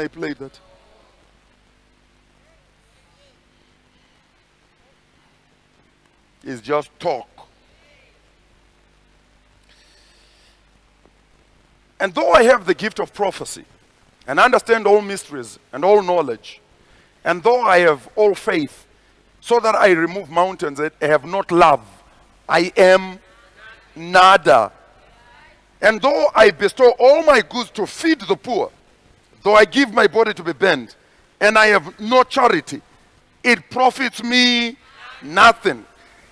I played that. It's just talk. And though I have the gift of prophecy, and understand all mysteries and all knowledge, and though I have all faith, so that I remove mountains, I have not love, I am nada. And though I bestow all my goods to feed the poor, though I give my body to be burned, and I have no charity, it profits me nothing.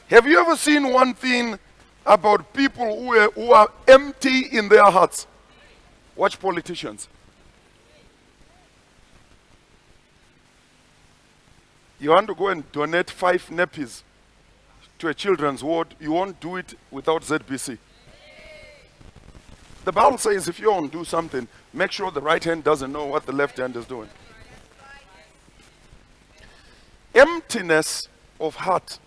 Have you ever seen one thing about people who are empty in their hearts? Watch politicians. You want to go and donate 5 nappies to a children's ward, you won't do it without ZBC. The Bible says if you want to do something, make sure the right hand doesn't know what the left hand is doing. Emptiness of heart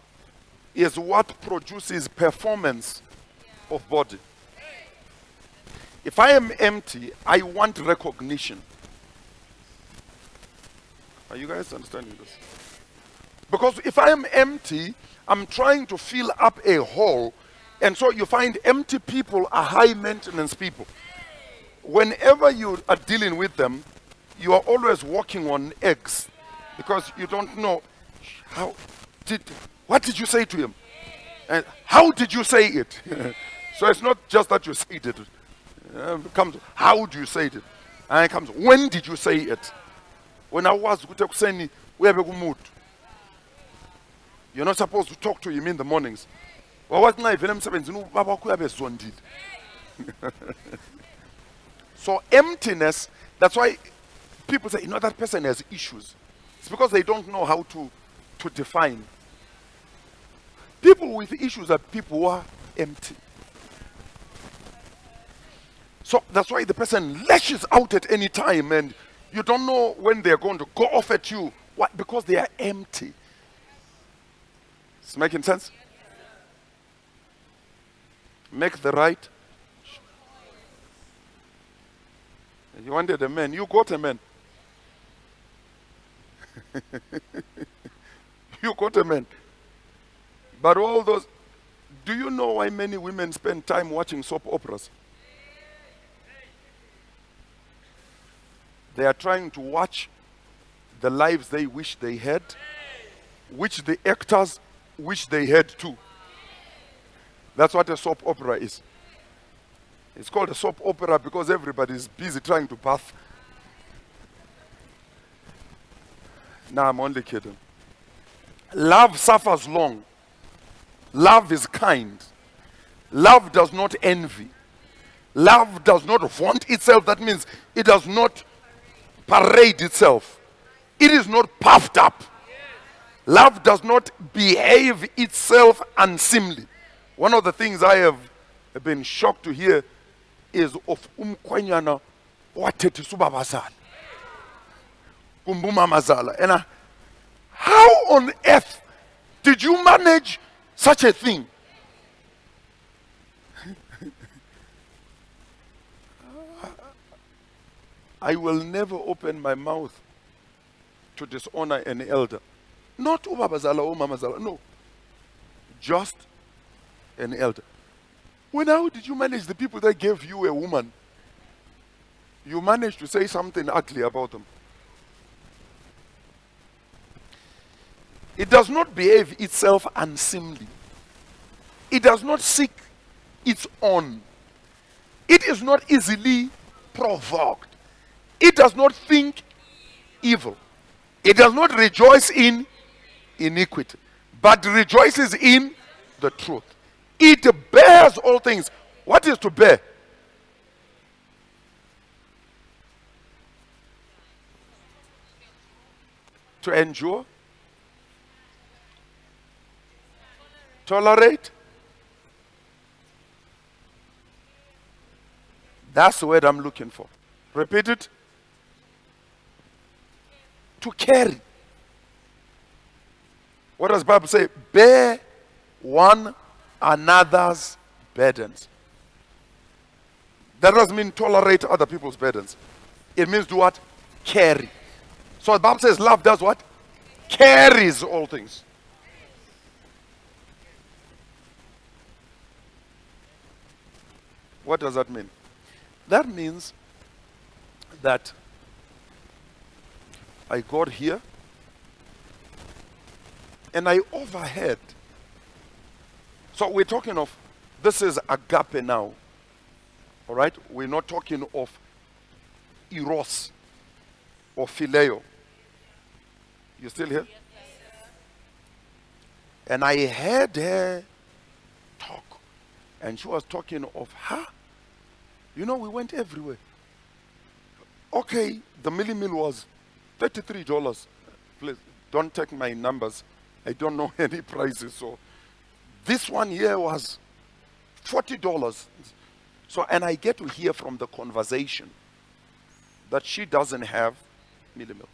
is what produces performance of body. If I am empty, I want recognition. Are you guys understanding this? Because if I am empty, I'm trying to fill up a hole. And so you find empty people are high maintenance people. Whenever you are dealing with them, you are always walking on eggs because you don't know what did you say to him? And how did you say it? So it's not just that you said it. It comes, how do you say it? And it comes, when did you say it? When I was saying, you're not supposed to talk to him in the mornings. So emptiness, that's why people say, that person has issues. It's because they don't know how to define. People with issues are people who are empty. So that's why the person lashes out at any time and you don't know when they're going to go off at you. Why? Because they are empty. Is it making sense? Make the right. You wanted a man, you got a man. You got a man. But all those, do you know why many women spend time watching soap operas? They are trying to watch the lives they wish they had, which the actors wish they had too. That's what a soap opera is. It's called a soap opera because everybody is busy trying to bath. Nah, I'm only kidding. Love suffers long. Love is kind. Love does not envy. Love does not vaunt itself. That means it does not parade itself. It is not puffed up. Love does not behave itself unseemly. One of the things I have been shocked to hear is of umkwanyana wathethi subabazala. Kumbumamazala. And how on earth did you manage such a thing? I will never open my mouth to dishonor an elder. Not ubabazala or mamazala, no. Just an elder. How did you manage the people that gave you a woman? You managed to say something ugly about them. It does not behave itself unseemly. It does not seek its own. It is not easily provoked. It does not think evil. It does not rejoice in iniquity, but rejoices in the truth. It bears all things. What is to bear? To endure? Tolerate? That's the word I'm looking for. Repeat it. To carry. What does the Bible say? Bear one another's burdens. That doesn't mean tolerate other people's burdens. It means do what? carry. So the Bible says love does what? Carries all things. What does that mean? That means that I got here and I overheard. So we're talking of, this is agape now. All right? We're not talking of eros or phileo. You still here? And I heard her talk. And she was talking of her. You know, we went everywhere. Okay, the milli meal was $33. Please, don't take my numbers. I don't know any prices. So this one here was $40. So, and I get to hear from the conversation that she doesn't have milli meal.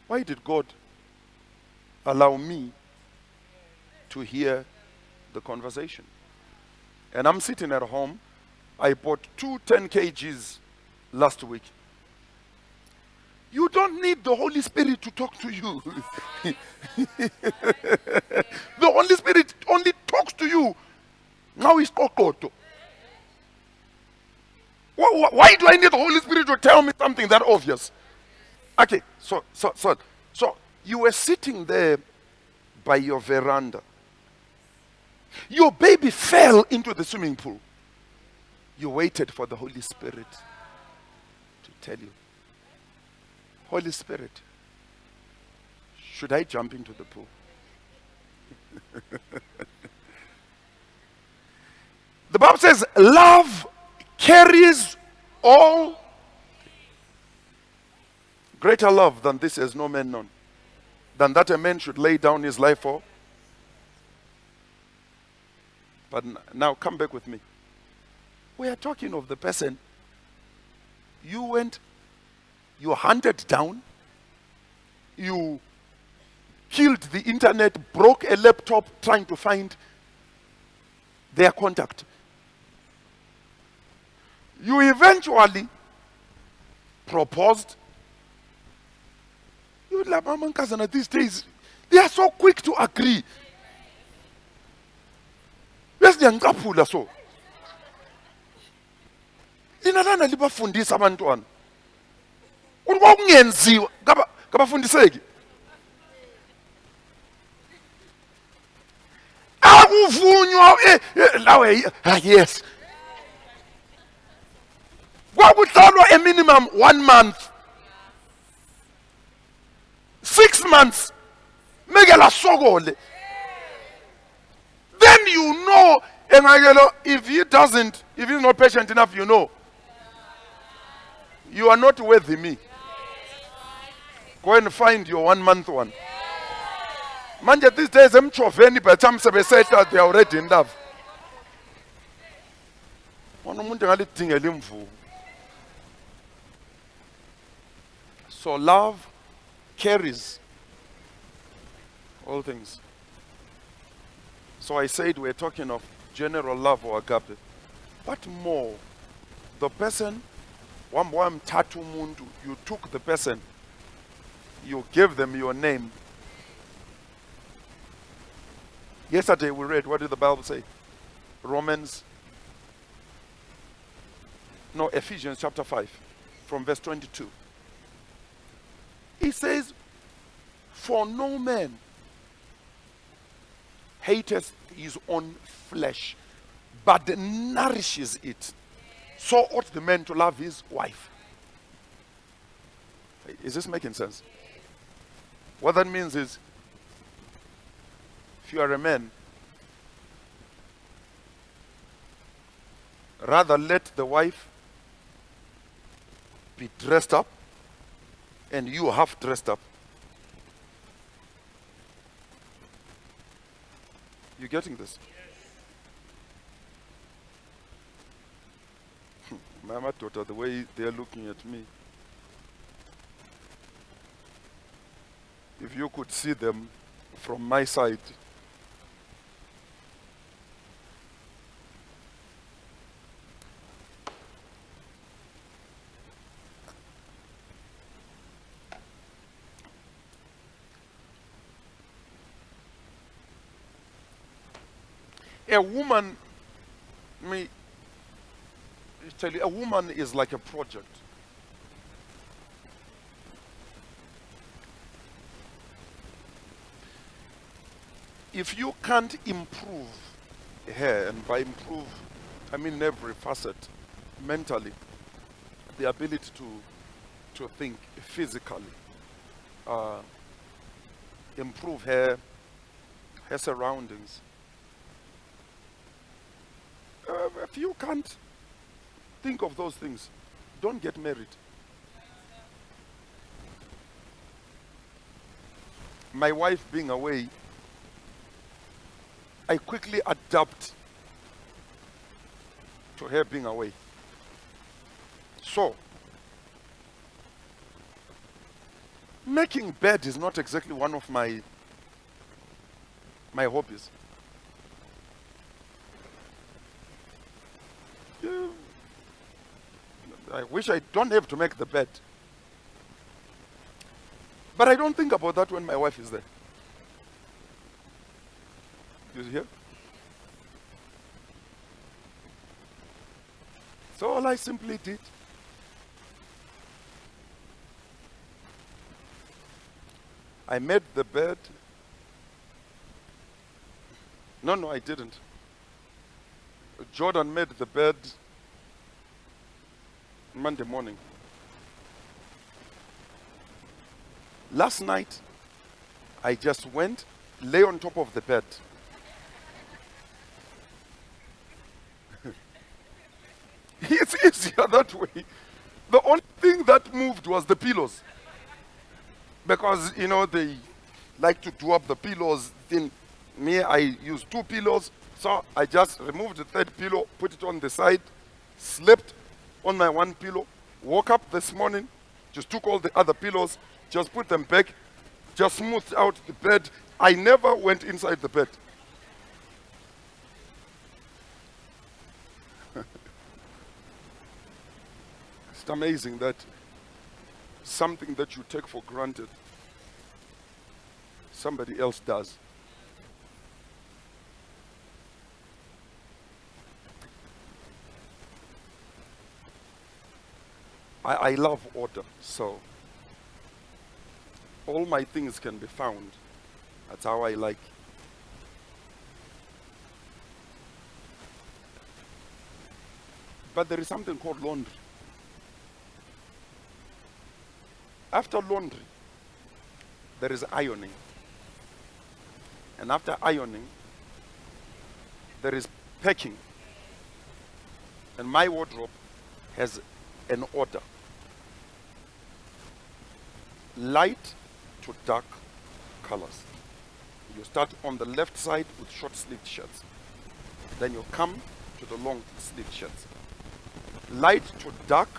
Why did God allow me to hear the conversation? And I'm sitting at home. I bought 10 kgs last week. You don't need the Holy Spirit to talk to you. The Holy Spirit only talks to you. Now it's kokoto. Why do I need the Holy Spirit to tell me something that obvious? Okay, so you were sitting there by your veranda. Your baby fell into the swimming pool. You waited for the Holy Spirit to tell you, Holy Spirit, should I jump into the pool? The Bible says love carries all. Greater love than this has no man known, than that a man should lay down his life for. But now come back with me. We are talking of the person you hunted down, you killed the internet, broke a laptop trying to find their contact. You eventually proposed. You would like Mama and cousin at these days, they are so quick to agree. Yes, they are so. Linalana libafundisa abantwana. Ukuthi kwakungenziwa kabafundiseki. Akuvunywa lawe yes. Kwakuthalwa a minimum 1 month. 6 months. Megela sokole. Then you know, if he's not patient enough, you know. You are not worthy me. Go and find your 1 month one. Manje these days, I'm choveni, by the time they say that they are already in love. So love carries all things. So I said we're talking of general love or agape. But more, the person, you took the person, you gave them your name. Yesterday we read, what did the Bible say? Ephesians chapter 5, from verse 22. It says, for no man hateth his own flesh, but nourishes it. So ought the man to love his wife. Is this making sense? What that means is, if you are a man, rather let the wife be dressed up and you half dressed up. You getting this? Mama daughter, the way they're looking at me. If you could see them from my side. A woman, me tell you, a woman is like a project. If you can't improve her, and by improve, I mean every facet, mentally, the ability to think physically, uh, improve her surroundings. If you can't think of those things, don't get married. My wife being away, I quickly adapt to her being away. So, making bed is not exactly one of my hobbies. Yeah, I wish I don't have to make the bed. But I don't think about that when my wife is there. You hear? So all I simply did, I made the bed. No, I didn't. Jordan made the bed Monday morning. Last night, I just went, lay on top of the bed. It's easier that way. The only thing that moved was the pillows. Because, they like to do up the pillows. Then me, I use 2 pillows. So I just removed the 3rd pillow, put it on the side, slept on my 1 pillow, woke up this morning, just took all the other pillows, just put them back, just smoothed out the bed. I never went inside the bed. It's amazing that something that you take for granted, somebody else does. I love order, so all my things can be found. That's how I like. But there is something called laundry. After laundry, there is ironing. And after ironing, there is packing. And my wardrobe has an order. Light to dark colors. You start on the left side with short sleeved shirts. Then you come to the long sleeved shirts. Light to dark,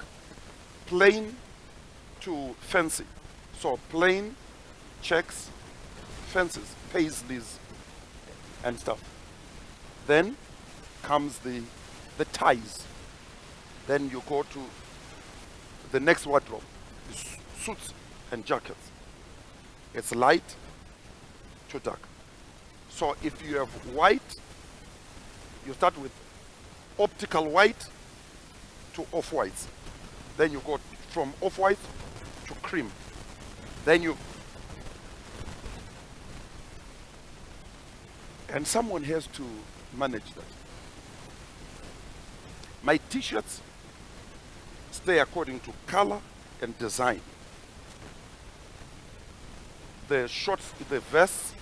plain to fancy. So plain, checks, fancies, paisleys, and stuff. Then comes the ties. Then you go to the next wardrobe, suits and jackets. It's light to dark. So if you have white, you start with optical white to off-whites. Then you go from off-white to cream. Then and someone has to manage that. My t-shirts stay according to color and design. The vests,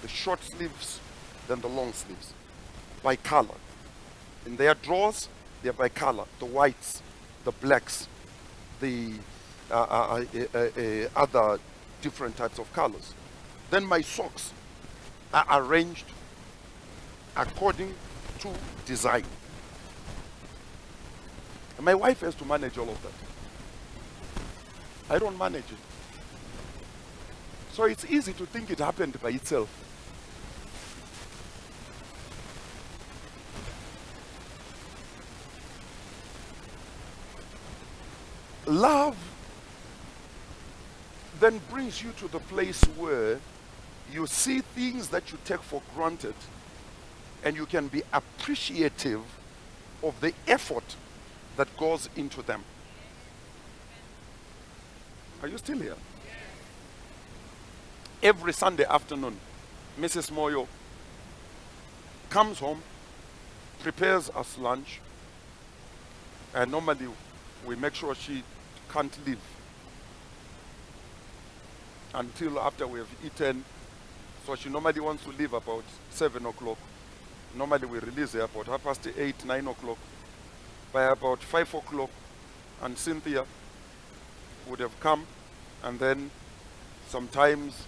the short sleeves, then the long sleeves, by color. In their drawers, they're by color. The whites, the blacks, the other different types of colors. Then my socks are arranged according to design. And my wife has to manage all of that. I don't manage it. So it's easy to think it happened by itself. Love then brings you to the place where you see things that you take for granted and you can be appreciative of the effort that goes into them. Are you still here? Every Sunday afternoon, Mrs. Moyo comes home, prepares us lunch, and normally we make sure she can't leave until after we have eaten. So she normally wants to leave about 7 o'clock. Normally we release her about 8:30, 9 o'clock. By about 5 o'clock, and Cynthia would have come, and then sometimes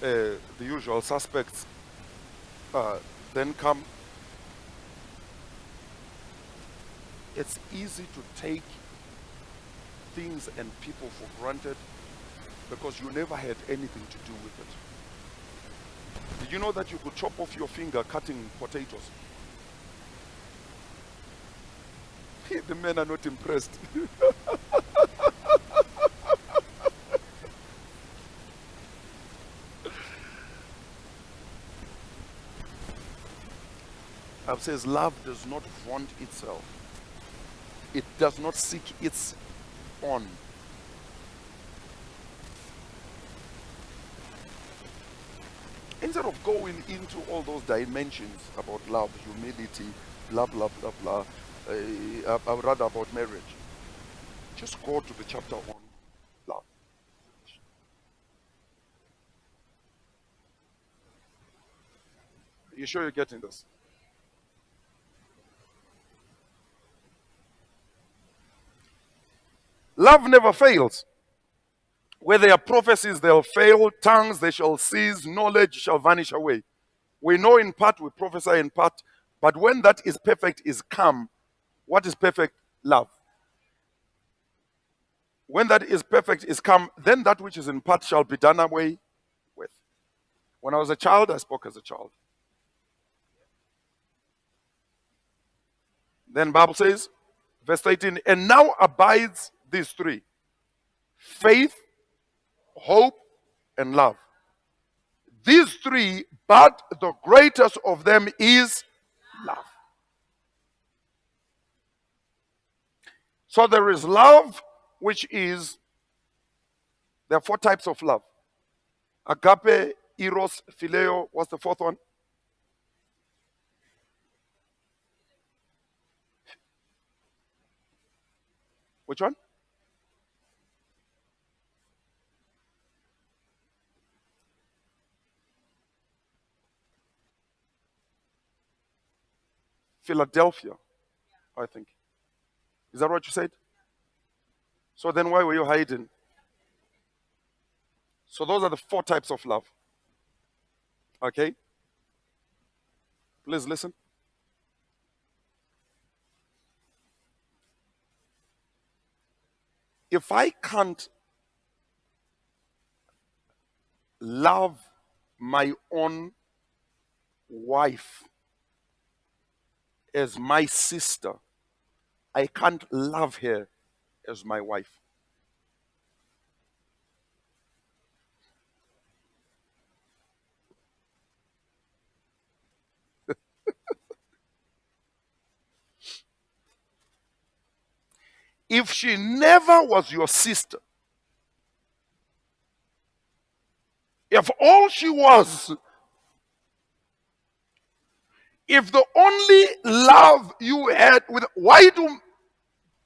the usual suspects then come. It's easy to take things and people for granted because you never had anything to do with it. Did you know that you could chop off your finger cutting potatoes? The men are not impressed. Bible says love does not vaunt itself. It does not seek its own. Instead of going into all those dimensions about love, humility, blah, blah, blah, blah, I would rather about marriage. Just go to the chapter on love. You sure you're getting this? Love never fails. Where there are prophecies, they'll fail. Tongues, they shall cease. Knowledge shall vanish away. We know in part, we prophesy in part. But when that is perfect is come, what is perfect? Love. When that is perfect is come, then that which is in part shall be done away with. When I was a child, I spoke as a child. Then Bible says, verse 18, and now abides these three: faith, hope, and love. These three, but the greatest of them is love. So there is love, which is, there are 4 types of love: agape, eros, phileo. What's the 4th one? Which one? Philadelphia, I think. Is that what you said? So then why were you hiding? So those are the 4 types of love. Okay? Please listen. If I can't love my own wife as my sister, I can't love her as my wife. If she never was your sister, if all she was, if the only love you had with, why do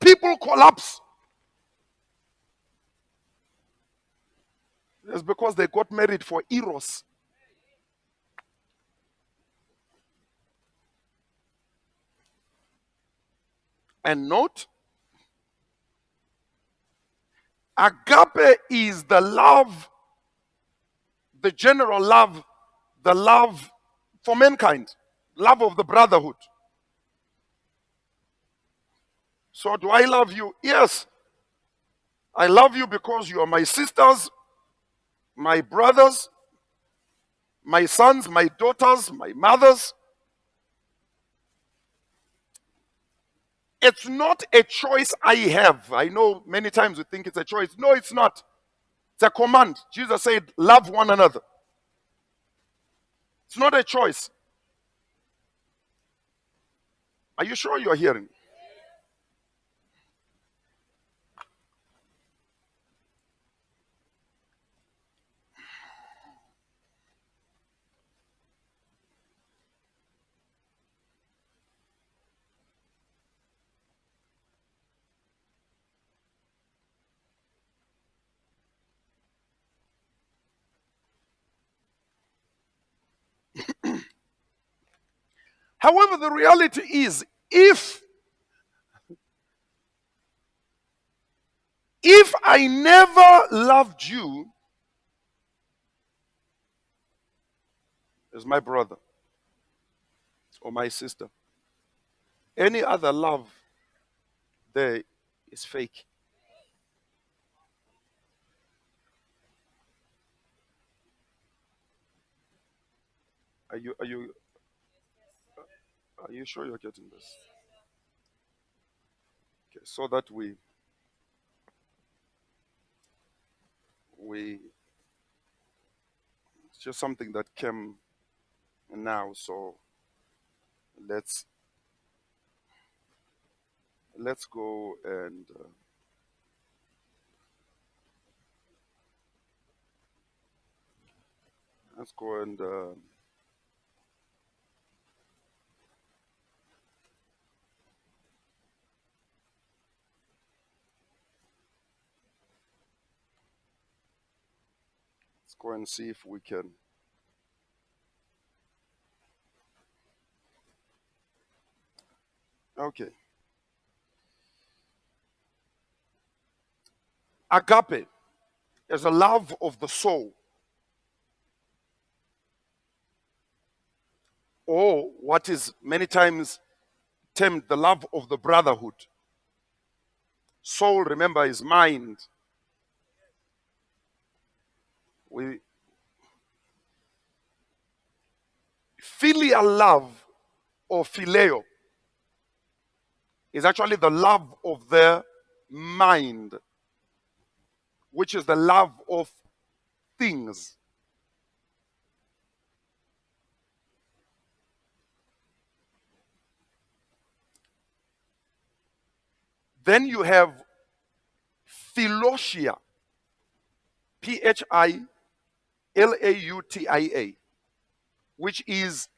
people collapse? It's because they got married for eros. And note, agape is the love, the general love, the love for mankind, love of the brotherhood. So do I love you? Yes. I love you because you are my sisters, my brothers, my sons, my daughters, my mothers. It's not a choice I have. I know many times we think it's a choice. No, it's not. It's a command. Jesus said, love one another. It's not a choice. Are you sure you're hearing? However, the reality is, if I never loved you as my brother or my sister, any other love there is fake. Are you sure you're getting this? Okay, so that we it's just something that came now. So let's let's go and let's go and let's go and see if we can. Okay, agape is a love of the soul, or what is many times termed the love of the brotherhood. Soul, remember, is mind. We Filial love or phileo is actually the love of the mind, which is the love of things. Then you have philotia, Philautia, which is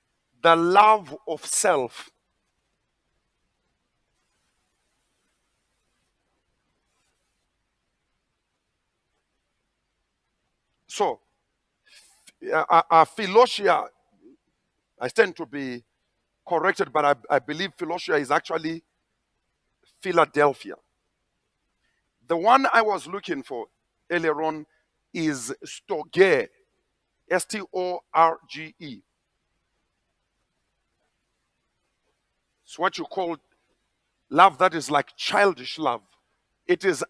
the love of self. So, philotia, I tend to be corrected, but I believe philotia is actually Philadelphia. The one I was looking for earlier on is storge, Storge. It's what you call love that is like childish love. It is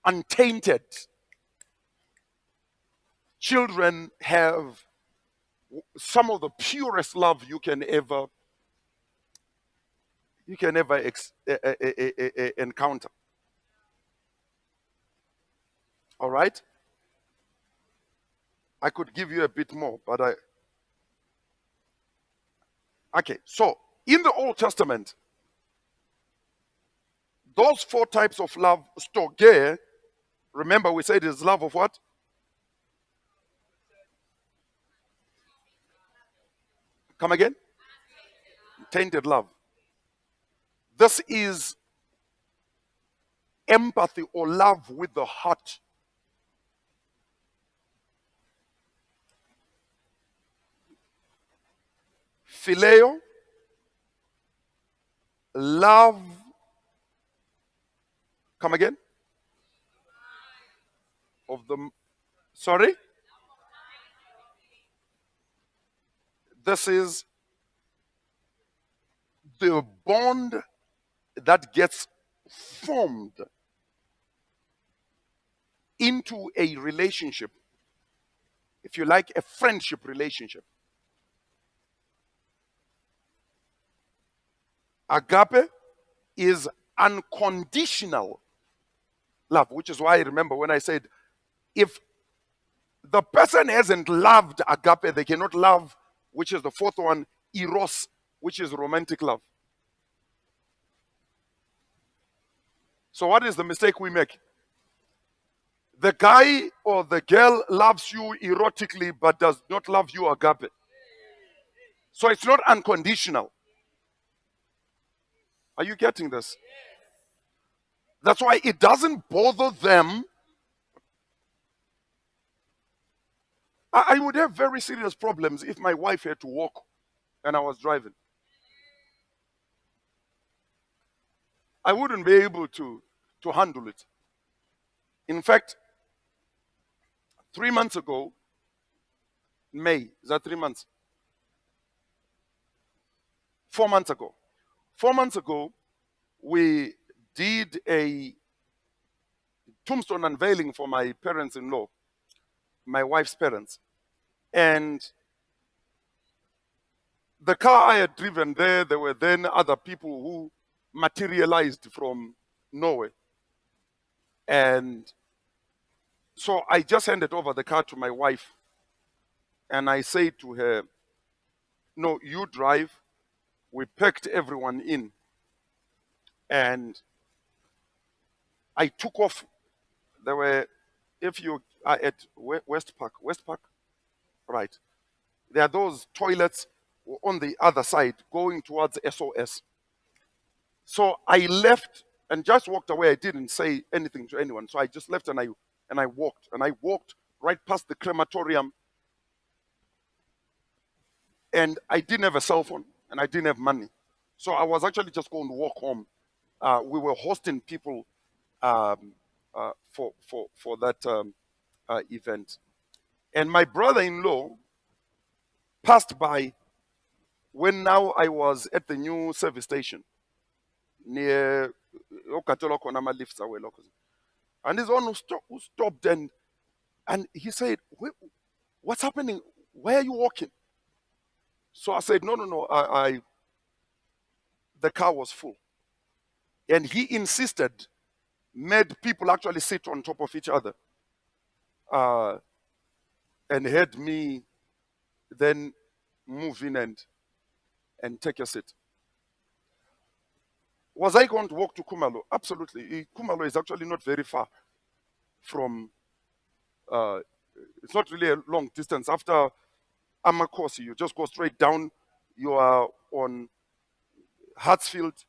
untainted. Children have some of the purest love you can ever encounter. All right, I could give you a bit more, but okay. So in the Old Testament, those four types of love, storge, remember we said is love of what? Come again? Tainted love. This is empathy or love with the heart. Phileo, love. Come again? Of the. Sorry? This is the bond that gets formed into a relationship, if you like, a friendship relationship. Agape is unconditional love, which is why I remember when I said, if the person hasn't loved agape, they cannot love, which is the fourth one, eros, which is romantic love. So what is the mistake we make? The guy or the girl loves you erotically but does not love you agape. So it's not unconditional. Are you getting this? That's why it doesn't bother them. I would have very serious problems if my wife had to walk and I was driving. I wouldn't be able to handle it. In fact, 3 months ago, May, is that 3 months? 4 months ago. 4 months ago, we did a tombstone unveiling for my parents-in-law, my wife's parents. And the car I had driven there were then other people who materialized from nowhere. And so I just handed over the car to my wife. And I said to her, no, you drive. We packed everyone in. And I took off. There were, if you are at West Park, right? There are those toilets on the other side going towards SOS. So I left and just walked away. I didn't say anything to anyone. So I just left and I walked right past the crematorium. And I didn't have a cell phone and I didn't have money. So I was actually just going to walk home. We were hosting people for that event. And my brother-in-law passed by when now I was at the new service station near Okatoloko Nama lifts away. And he's one who stopped and he said, what's happening? Why are you walking? So I said, no. The car was full. And he insisted, made people actually sit on top of each other. And had me then move in and take a seat. Was I going to walk to Kumalo? Absolutely. Kumalo is actually not very far from, it's not really a long distance. After Amakosi, you just go straight down. You are on Hartsfield,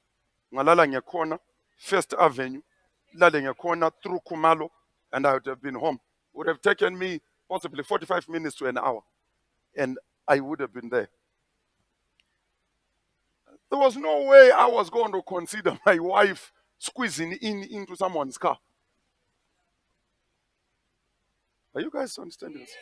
Ngalala Corner, First Avenue, Lalenya Corner, through Kumalo, and I would have been home. It would have taken me possibly 45 minutes to an hour, and I would have been there. There was no way I was going to consider my wife squeezing into someone's car. Are you guys understanding this?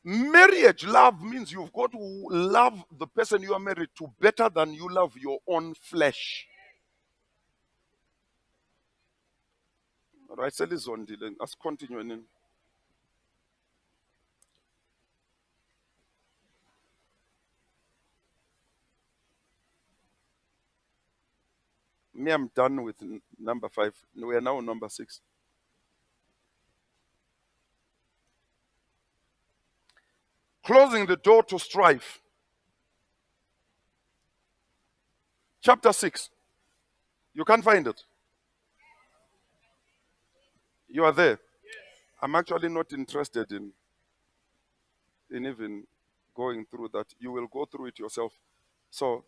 Marriage love means you've got to love the person you are married to better than you love your own flesh. All right, so let's continue. Me, I'm done with number 5. We are now on number 6. Closing the door to strife. Chapter 6. You can't find it. You are there. I'm actually not interested in even going through that. You will go through it yourself. So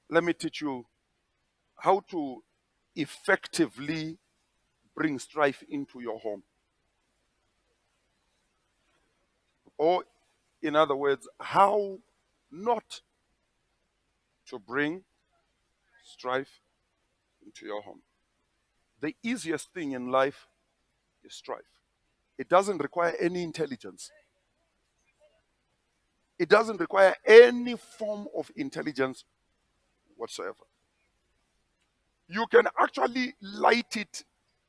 let me teach you how to effectively bring strife into your home. Or, in other words, how not to bring strife into your home. The easiest thing in life is strife. It doesn't require any intelligence. It doesn't require any form of intelligence whatsoever. You can actually light it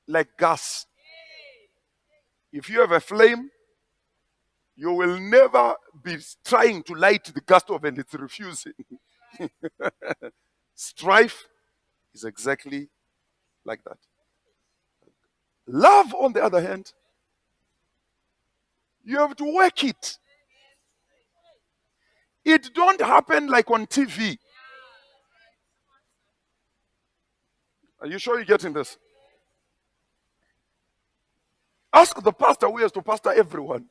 like gas. If you have a flame, you will never be trying to light the gas stove and it's refusing. Strife is exactly like that. Love, on the other hand, you have to work it. It don't happen like on TV. Are you sure you're getting this? Ask the pastor who has to pastor everyone.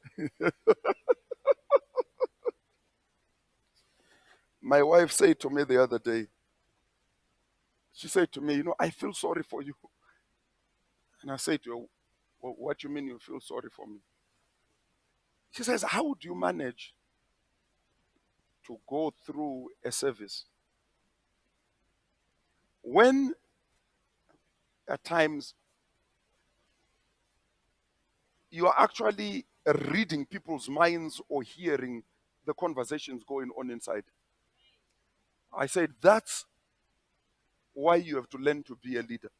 My wife said to me the other day, she said to me, I feel sorry for you. And I said to her, what do you mean you feel sorry for me? She says, how do you manage to go through a service when at times you are actually reading people's minds or hearing the conversations going on inside? I said, that's why you have to learn to be a leader.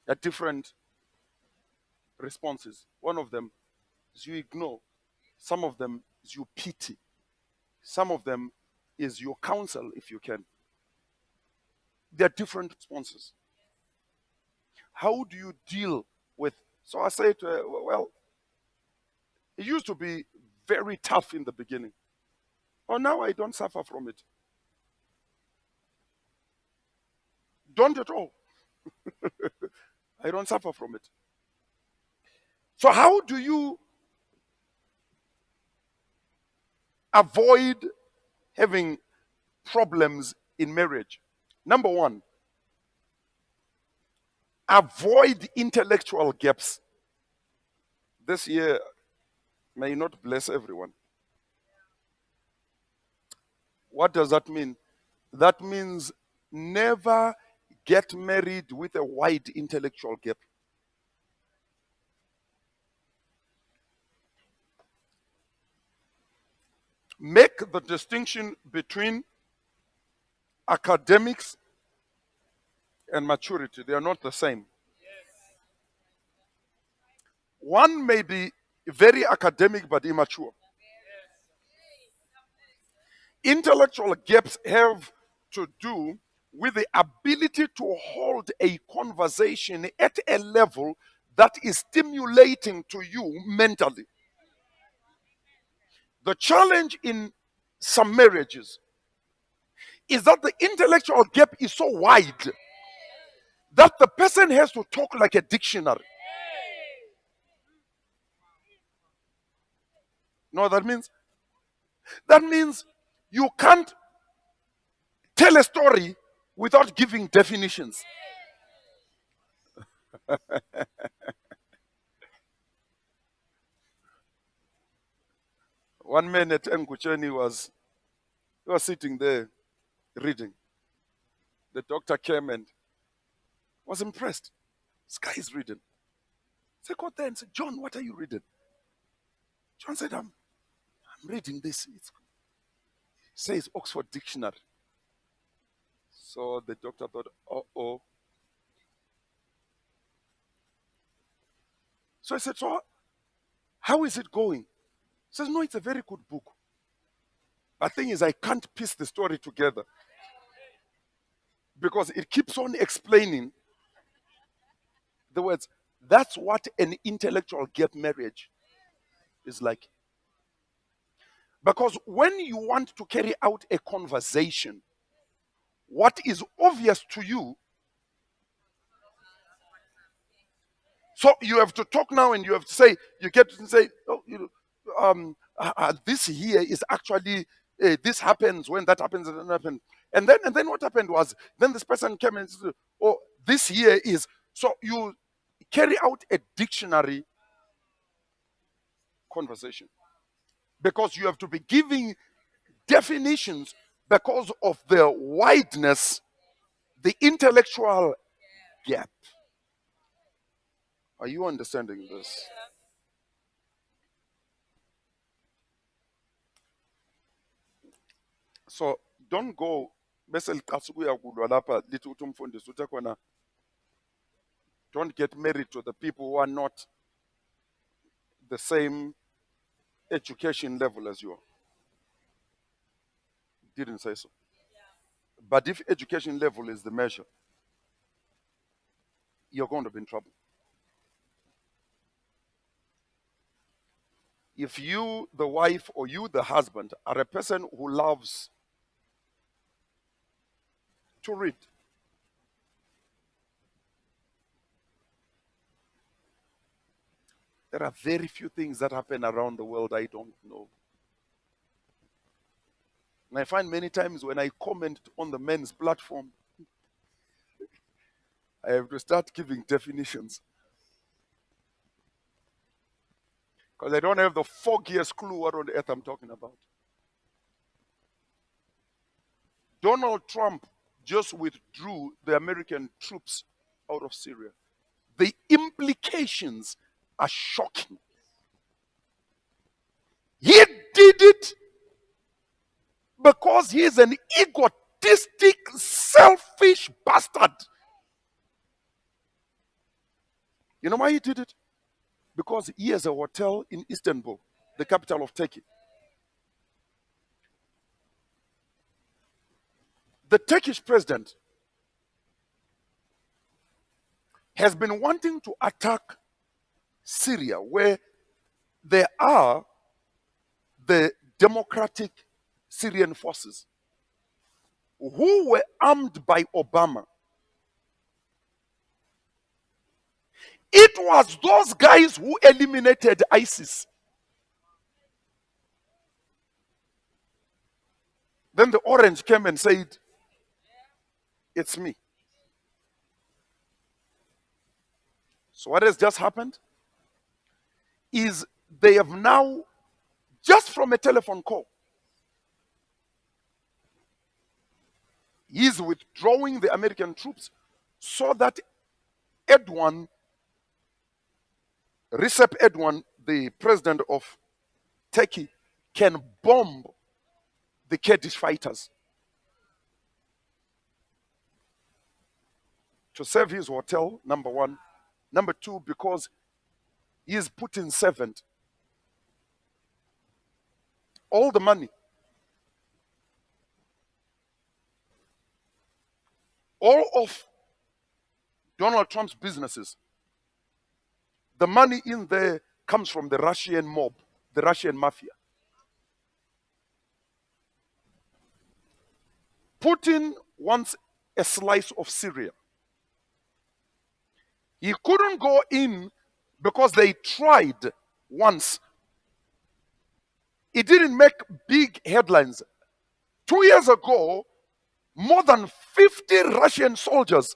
There are different responses. One of them is you ignore. Some of them is you pity. Some of them is your counsel if you can. There are different responses. How do you deal with? So I say to her, well, it used to be very tough in the beginning. Oh, now I don't suffer from it. Don't at all. I don't suffer from it. So how do you avoid having problems in marriage? Number one, avoid intellectual gaps. This year may not bless everyone. What does that mean? That means never get married with a wide intellectual gap. Make the distinction between academics and maturity. They are not the same. One may be very academic but immature. Intellectual gaps have to do with the ability to hold a conversation at a level that is stimulating to you mentally. The challenge in some marriages is that the intellectual gap is so wide that the person has to talk like a dictionary. No, that means? That means you can't tell a story without giving definitions. One man at Mkucheni was sitting there reading. The doctor came and was impressed. This guy is reading. So I got there and said, John, what are you reading? John said, I'm reading this. It says Oxford Dictionary. So the doctor thought, oh. So I said, so how is it going? He says, no, it's a very good book. The thing is, I can't piece the story together because it keeps on explaining the words. That's what an intellectual gap marriage is like. Because when you want to carry out a conversation, what is obvious to you, so you have to talk now and you have to say, you get to say, oh, this here is actually, this happens when that happens and that happens. And then what happened was, then this person came and said, oh, this here is, so you carry out a dictionary conversation. Because you have to be giving definitions because of the wideness, the intellectual gap. Are you understanding this? So don't go bese liqasa ukuya kulwa lapha lithi uthi umfundisi uthe khona, don't get married to the people who are not the same education level as you are. Didn't say so. But if education level is the measure, you're going to be in trouble. If you, the wife, or you, the husband, are a person who loves to read, there are very few things that happen around the world I don't know. And I find many times when I comment on the men's platform, I have to start giving definitions because I don't have the foggiest clue what on earth I'm talking about. Donald Trump just withdrew the American troops out of Syria. The implications are shocking. He did it because he is an egotistic, selfish bastard. You know why he did it? Because he has a hotel in Istanbul, the capital of Turkey. The Turkish president has been wanting to attack Syria, where there are the democratic Syrian forces who were armed by Obama. It was those guys who eliminated ISIS. Then the orange came and said, it's me. So what has just happened is they have now, just from a telephone call, he's withdrawing the American troops so that Recep Erdogan, the president of Turkey, can bomb the Kurdish fighters to save his hotel, number one. Number two, because he is Putin's servant. All the money, all of Donald Trump's businesses, the money in there comes from the Russian mob, the Russian mafia. Putin wants a slice of Syria. He couldn't go in because they tried once. It didn't make big headlines. 2 years ago, more than 50 Russian soldiers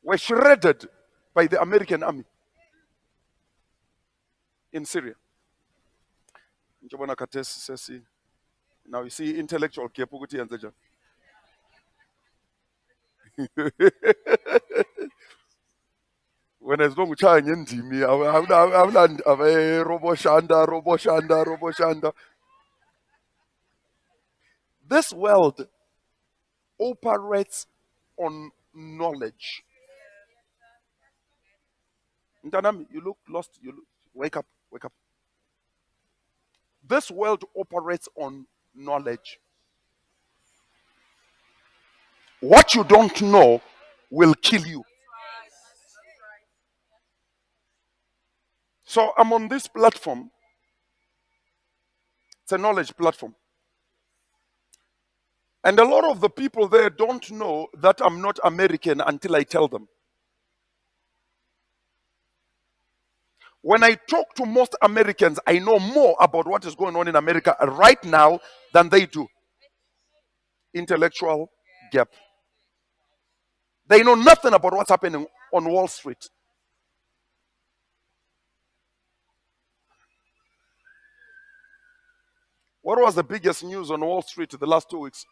were shredded by the American army in Syria. Now you see intellectual capability and the when as long as I'm in me, Roboshanda. This world operates on knowledge. Ntanami, you look lost. Wake up. This world operates on knowledge. What you don't know will kill you. So I'm on this platform. It's a knowledge platform. And a lot of the people there don't know that I'm not American until I tell them. When I talk to most Americans, I know more about what is going on in America right now than they do. Intellectual gap. They know nothing about what's happening on Wall Street. What was the biggest news on Wall Street the last 2 weeks?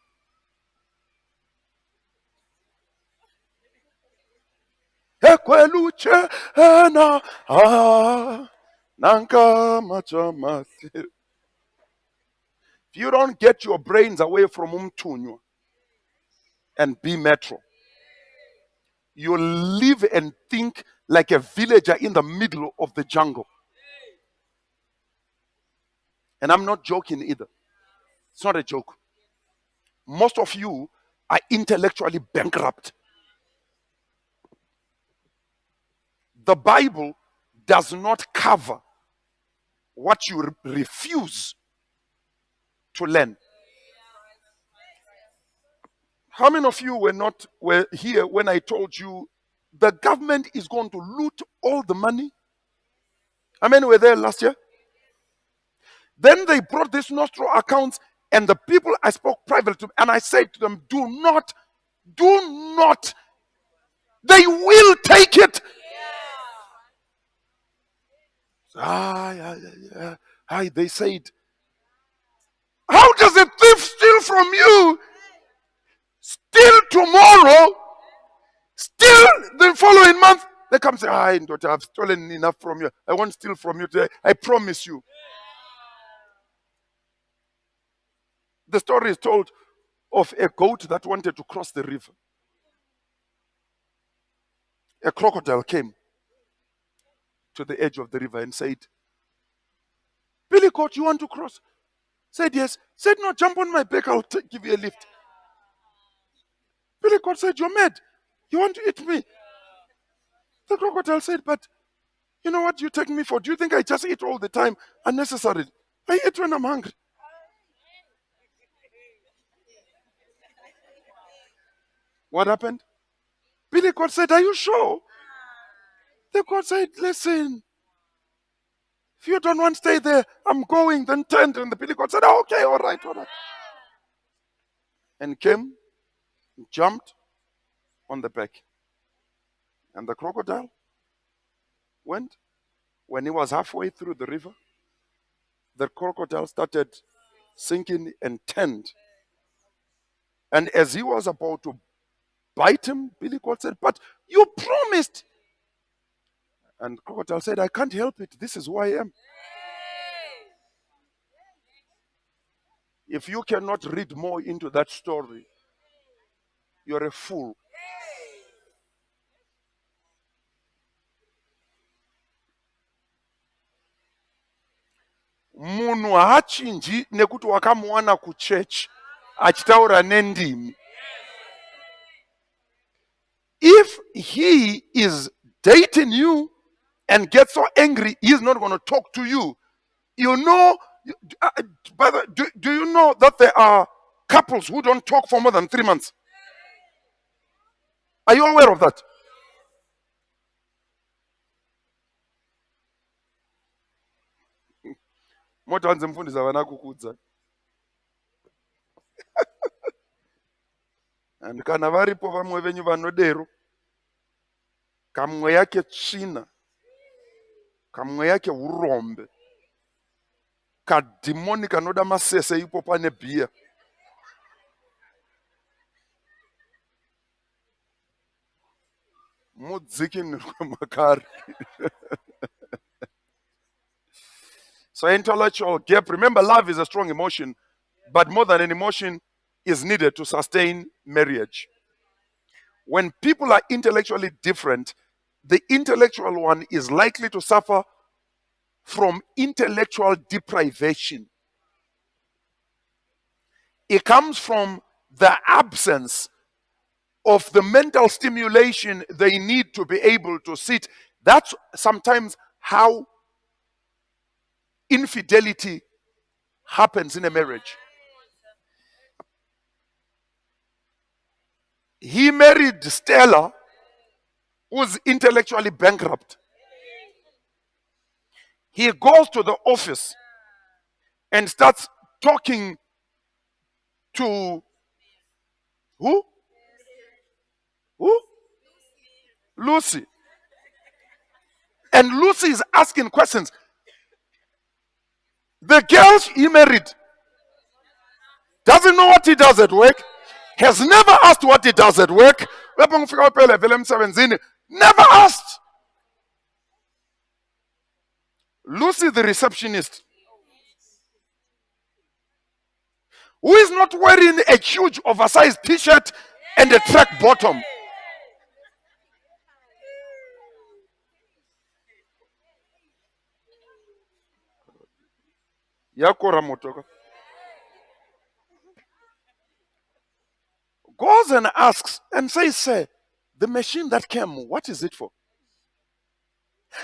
If you don't get your brains away from Umtunyo and be metro, you live and think like a villager in the middle of the jungle. And I'm not joking either. It's not a joke. Most of you are intellectually bankrupt. The Bible does not cover what you refuse to learn. How many of you were here when I told you the government is going to loot all the money? How many were there last year? Then they brought these nostro accounts, and the people I spoke privately to, and I said to them, do not, they will take it. They said, how does a thief steal from you? Steal tomorrow, steal the following month. They come say, daughter, I've stolen enough from you. I won't steal from you today. I promise you. The story is told of a goat that wanted to cross the river. A crocodile came to the edge of the river and said, Billy goat, you want to cross? Said yes. Said no, jump on my back, I'll give you a lift. Billy goat said, you're mad. You want to eat me? The crocodile said, but you know what you take me for? Do you think I just eat all the time unnecessarily? I eat when I'm hungry. What happened? Billy goat said, are you sure? The goat said, listen, if you don't want to stay there, I'm going. Then turned, and the Billy goat said, oh, okay, all right. And came, jumped on the back. And the crocodile went. When he was halfway through the river, the crocodile started sinking and turned. And as he was about to bite him, Billy goat said, but you promised. And crocodile said, I can't help it. This is who I am. If you cannot read more into that story, you're a fool. Munhu haachinji nekuti wakamuwana kuchurch achitaura nendimi. If he is dating you and gets so angry, he's not going to talk to you. You know, do you know that there are couples who don't talk for more than 3 months? Are you aware of that? Motanze mfundisa vana kukudza. And kana varipo vamwe venyu vanodero, kamwe yake tsvina, kamwe yake urombe, kadhimoni kanoda masese ipo pane bhiya. Mudzikinirwe makari. So intellectual gap. Remember, love is a strong emotion, but more than an emotion is needed to sustain marriage. When people are intellectually different, the intellectual one is likely to suffer from intellectual deprivation. It comes from the absence of the mental stimulation they need to be able to sit. That's sometimes how infidelity happens in a marriage. He married Stella, who's intellectually bankrupt. He goes to the office and starts talking to who? Who? Lucy. And Lucy is asking questions. The girl he married doesn't know what he does at work, has never asked what he does at work. Never asked. Lucy, the receptionist, who is not wearing a huge oversized t-shirt and a track bottom. Yakora motoka. Goes and asks and says, sir, the machine that came, what is it for?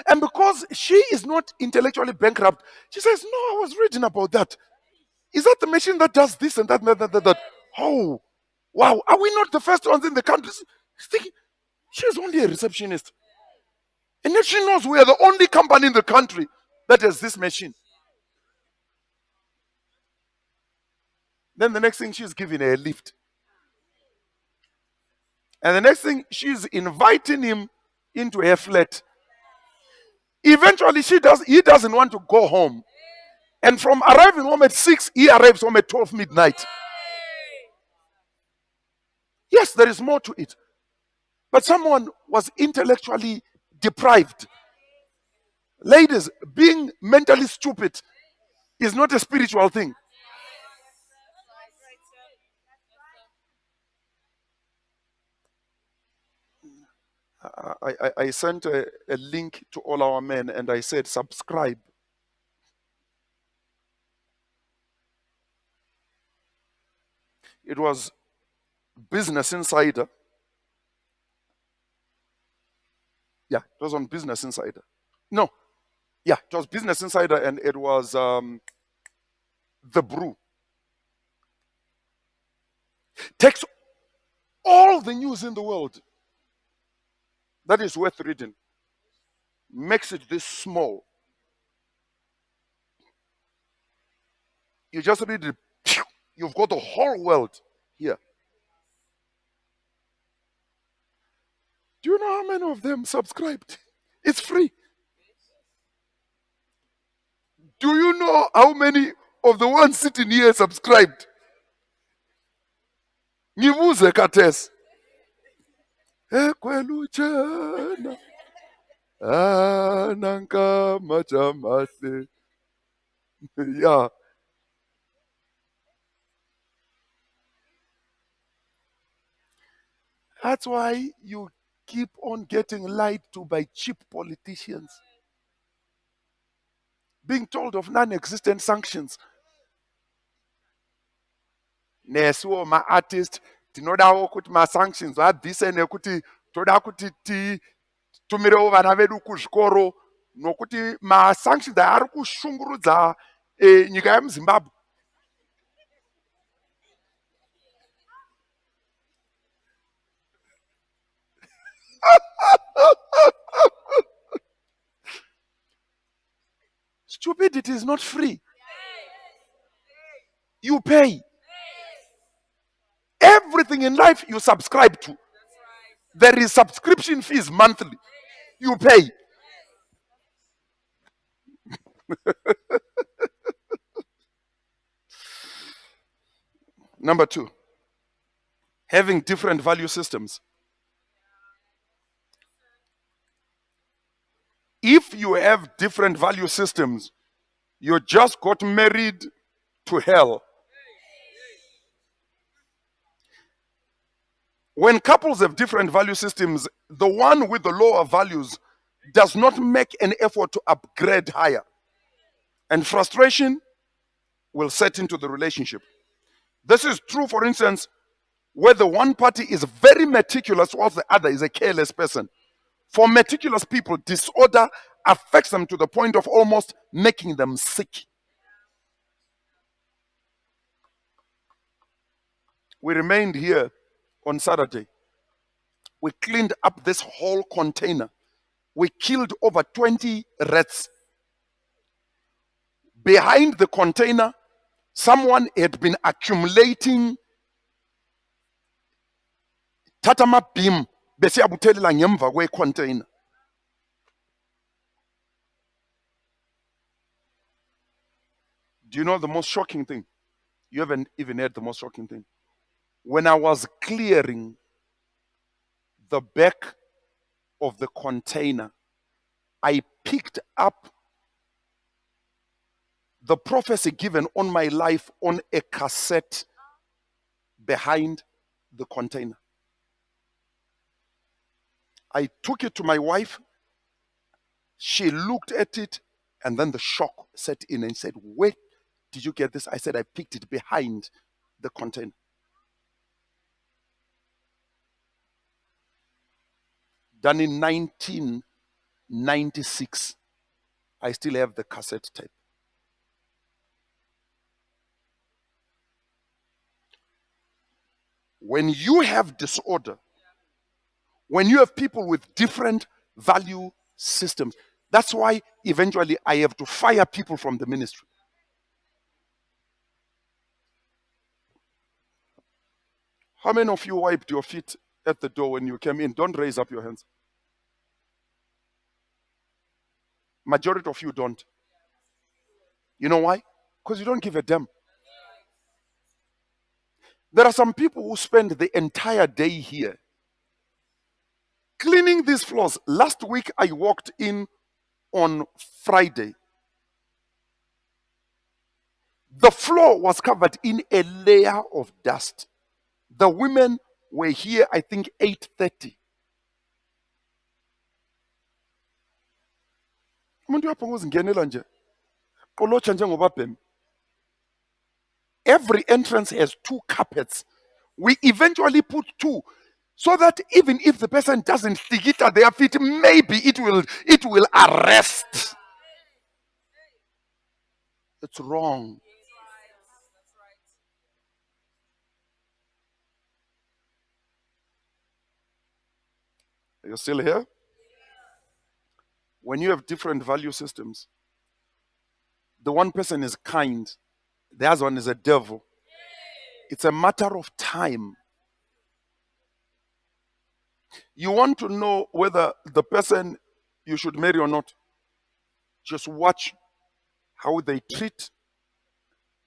And because she is not intellectually bankrupt, she says, no, I was reading about that. Is that the machine that does this and that, and that? Oh, wow. Are we not the first ones in the country? She's thinking, she's only a receptionist. And yet she knows we are the only company in the country that has this machine. Then the next thing, she's giving her a lift. And the next thing, she's inviting him into her flat. Eventually, he doesn't want to go home. And from arriving home at 6, he arrives home at 12 midnight. Yes, there is more to it. But someone was intellectually deprived. Ladies, being mentally stupid is not a spiritual thing. I sent a link to all our men and I said, subscribe. It was Business Insider. Yeah, it was on Business Insider. No, yeah, it was Business Insider and it was The Brew. Takes all the news in the world that is worth reading, makes it this small. You just read it, you've got the whole world here. Do you know how many of them subscribed? It's free. Do you know how many of the ones sitting here subscribed? Ngibuze kates. Ekweluchana. Nanka machamase. Yeah. That's why you keep on getting lied to by cheap politicians. Being told of non-existent sanctions. Nesuo ma artist tinodawo kuti ma sanctions abvise nekuti toda kuti tumirewo vana vedu kuzvikoro nokuti ma sanctions ari kushungurudza nyika yemuZimbabwe. Stupidity is not free. You pay. Everything in life you subscribe to. There is subscription fees monthly. You pay. Number 2, having different value systems. If you have different value systems, you just got married to hell. When couples have different value systems, the one with the lower values does not make an effort to upgrade higher. And frustration will set into the relationship. This is true, for instance, where the one party is very meticulous whilst the other is a careless person. For meticulous people, disorder affects them to the point of almost making them sick. We remained here on Saturday. We cleaned up this whole container. We killed over 20 rats. Behind the container, someone had been accumulating tatama beam besiyabuthelela ngemva kwe-container. Do you know the most shocking thing? You haven't even heard the most shocking thing. When I was clearing the back of the container, I picked up the prophecy given on my life on a cassette behind the container. I took it to my wife. She looked at it, and then the shock set in and said, "Where did you get this?" I said, "I picked it behind the container." Done in 19 1996. I still have the cassette tape. When you have disorder, when you have people with different value systems, that's why eventually I have to fire people from the ministry. How many of you wiped your feet at the door when you came in? Don't raise up your hands. Majority of you don't. You know why? Because you don't give a damn. There are some people who spend the entire day here cleaning these floors. Last week I walked in on Friday. The floor was covered in a layer of dust. The women were here, I think, 8:30. Umuntu uyaphonguza ngenela nje. Qolotsha njengoba bhemi. Every entrance has 2 carpets. We eventually put 2 so that even if the person doesn't stick it at their feet, maybe it will arrest. It's wrong. Are you still here? When you have different value systems, the one person is kind, the other one is a devil. It's a matter of time. You want to know whether the person you should marry or not, just watch how they treat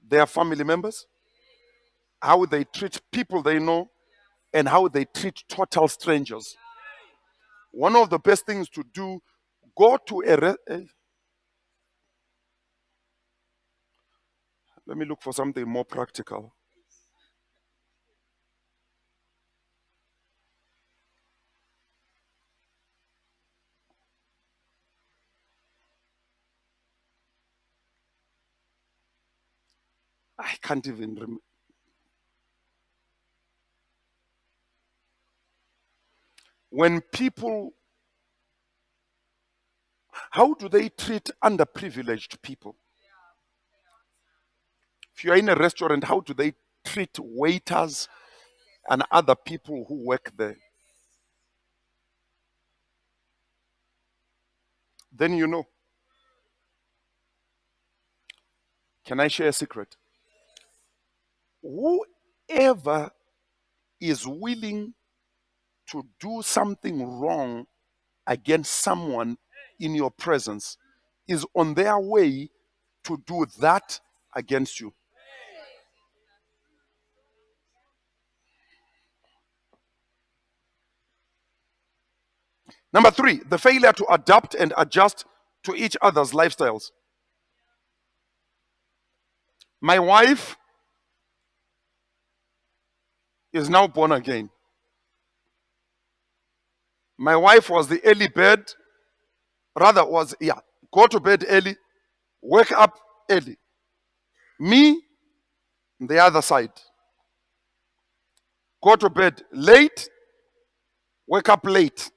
their family members, how they treat people they know, and how they treat total strangers. One of the best things to do, go to let me look for something more practical. I can't even remember. When people, how do they treat underprivileged people? If you're in a restaurant, how do they treat waiters and other people who work there? Then you know. Can I share a secret? Whoever is willing to do something wrong against someone in your presence is on their way to do that against you. Number 3, the failure to adapt and adjust to each other's lifestyles. My wife is now born again. My wife was the early bird, go to bed early, wake up early. Me, the other side. Go to bed late, wake up late.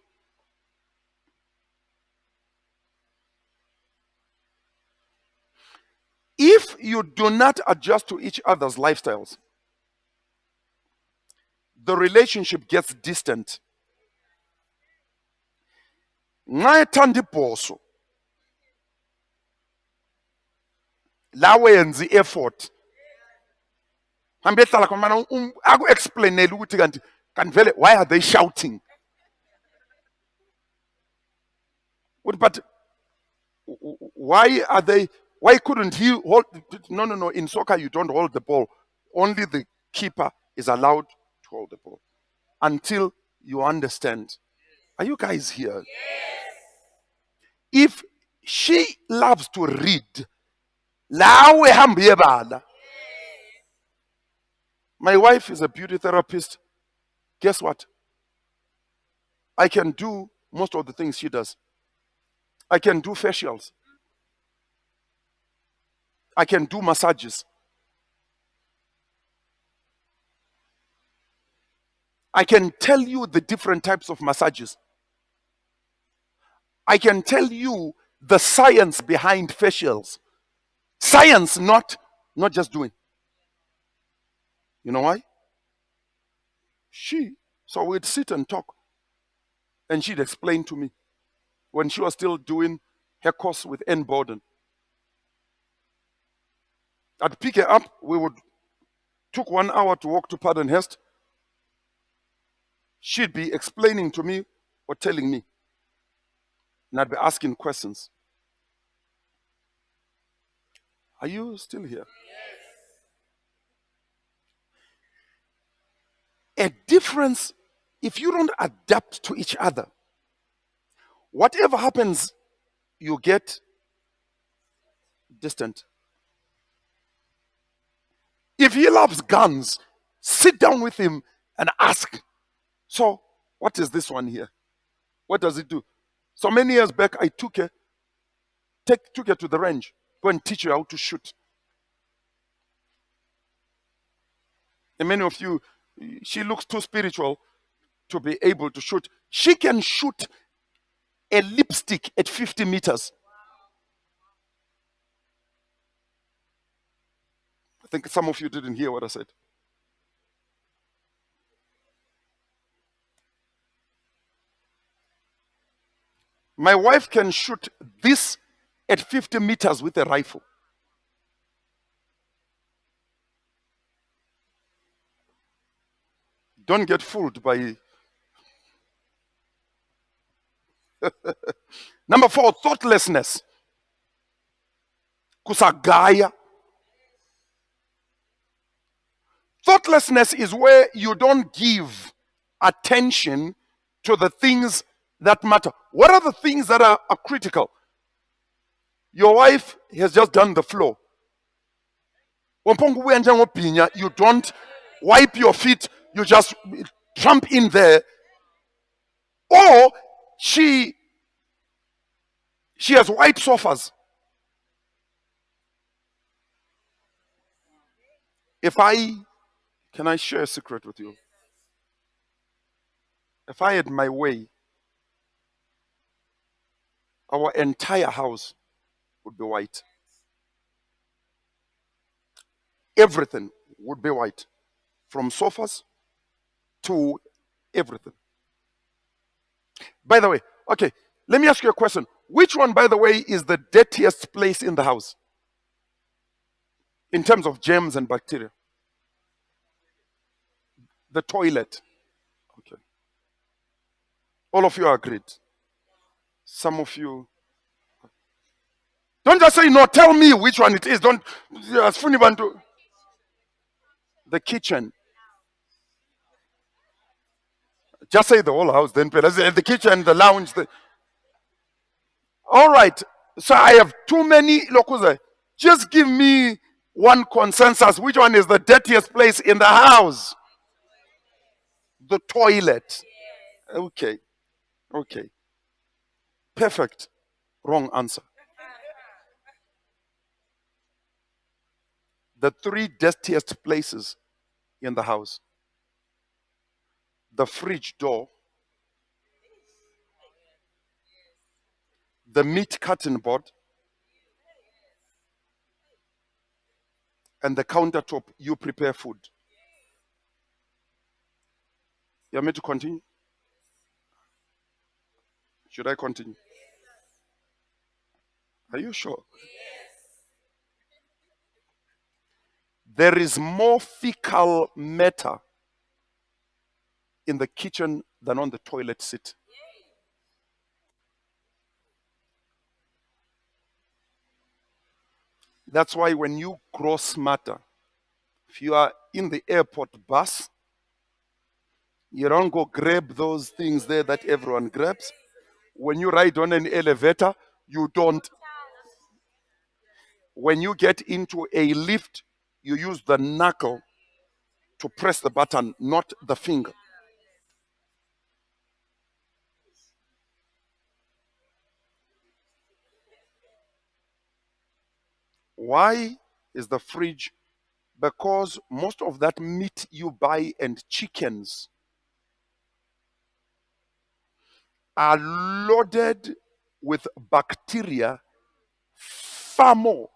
If you do not adjust to each other's lifestyles, the relationship gets distant. Nxa ethanda ibhoso, la wenza i-effort, hambe ehlala khona mana aku-explainele ukuthi kanti vele why are they shouting? But why couldn't he hold? No. In soccer, you don't hold the ball. Only the keeper is allowed to hold the ball until you understand. Are you guys here? If she loves to read, lawe hambe uyebala. My wife is a beauty therapist. Guess what? I can do most of the things she does. I can do facials. I can do massages. I can tell you the different types of massages. I can tell you the science behind facials. Science, not just doing. You know why? So we'd sit and talk, and she'd explain to me when she was still doing her course with N. Borden. I'd pick her up. We would took 1 hour to walk to Padenhurst. She'd be explaining to me or telling me, and I'd be asking questions. Are you still here? A difference, if you don't adapt to each other, whatever happens, you get distant. If he loves guns, sit down with him and ask, so what is this one here? What does it do? So many years back, I took her to the range, go and teach her how to shoot. And many of you, she looks too spiritual to be able to shoot. She can shoot a lipstick at 50 meters. I think some of you didn't hear what I said. My wife can shoot this at 50 meters with a rifle. Don't get fooled by. Number 4, thoughtlessness. Kusagaya. Thoughtlessness is where you don't give attention to the things that matter. What are the things that are critical? Your wife has just done the floor. You don't wipe your feet, you just jump in there. Or she has white sofas. Can I share a secret with you? If I had my way, our entire house would be white. Everything would be white. From sofas to everything. By the way, okay, let me ask you a question. Which one, by the way, is the dirtiest place in the house? In terms of germs and bacteria? The toilet. Okay. All of you are agreed. Some of you. Don't just say no, tell me which one it is. Don't. The kitchen. Just say the whole house then. The kitchen, the lounge. All right. So I have too many locuza. Just give me one consensus. Which one is the dirtiest place in the house? The toilet. Okay. Okay. Perfect. Wrong answer. The 3 dirtiest places in the house: the fridge door, the meat cutting board, and the countertop you prepare food. You want me to continue? Should I continue? Are you sure? There is more fecal matter in the kitchen than on the toilet seat. That's why when you grow smarter, if you are in the airport bus, you don't go grab those things there that everyone grabs. When you ride on an elevator, you don't. When you get into a lift, you use the knuckle to press the button, not the finger. Why is the fridge? Because most of that meat you buy and chickens are loaded with bacteria far more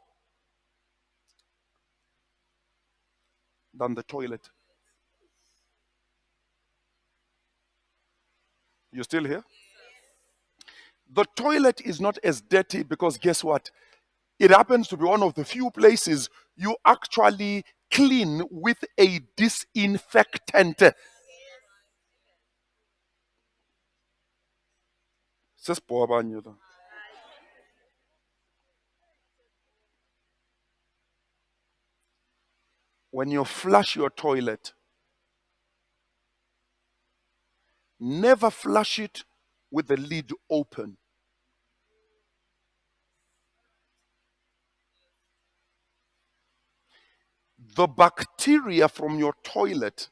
than the toilet. You still here? The toilet is not as dirty because guess what? It happens to be one of the few places you actually clean with a disinfectant. When you flush your toilet, never flush it with the lid open. The bacteria from your toilet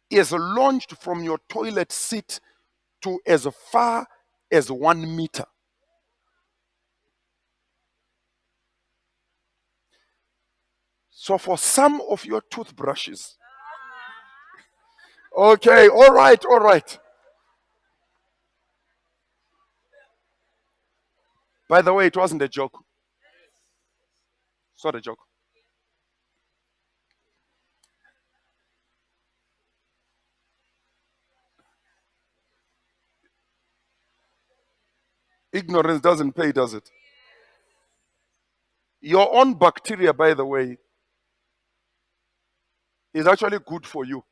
is launched from your toilet seat to as far as 1 meter. So for some of your toothbrushes, okay, all right, all right. By the way, it wasn't a joke. It's not a joke. Ignorance doesn't pay, does it? Your own bacteria, by the way, is actually good for you.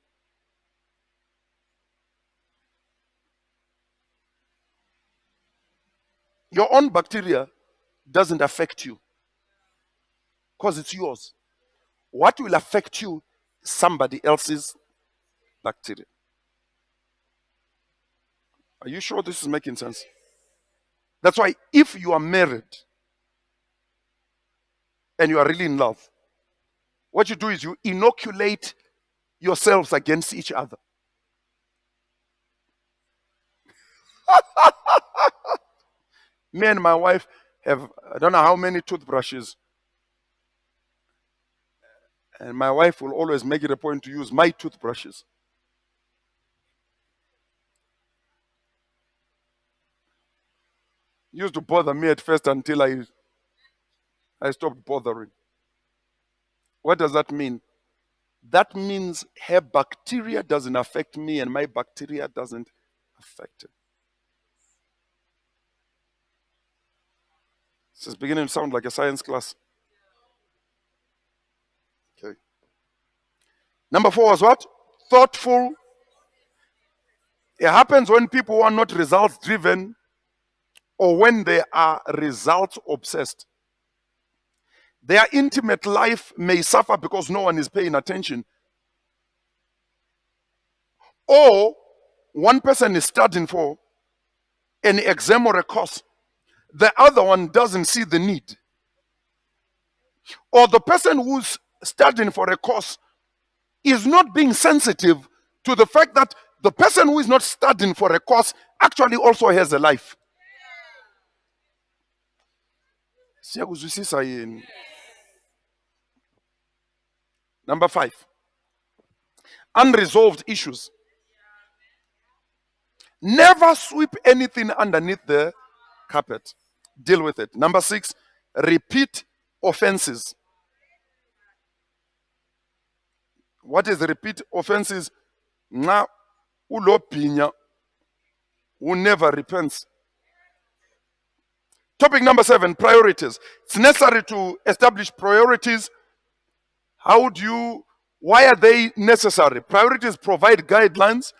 Your own bacteria doesn't affect you because it's yours. What will affect you? Somebody else's bacteria. Are you sure this is making sense? That's why if you are married and you are really in love, what you do is you inoculate yourselves against each other. Me and my wife have, I don't know how many toothbrushes. And my wife will always make it a point to use my toothbrushes. It used to bother me at first until I stopped bothering. What does that mean? That means her bacteria doesn't affect me and my bacteria doesn't affect her. This is beginning to sound like a science class. Okay. Number 4 was what? Thoughtful. It happens when people are not results driven or when they are results obsessed. Their intimate life may suffer because no one is paying attention. Or one person is studying for an exam or a course, the other one doesn't see the need. Or the person who's studying for a course is not being sensitive to the fact that the person who is not studying for a course actually also has a life. Number 5, unresolved issues. Never sweep anything underneath the carpet. Deal with it. Number 6, repeat offenses. What is repeat offenses? Nxa ulobhinya who never repents. Topic number 7, priorities. It's necessary to establish priorities. Why are they necessary? Priorities provide guidelines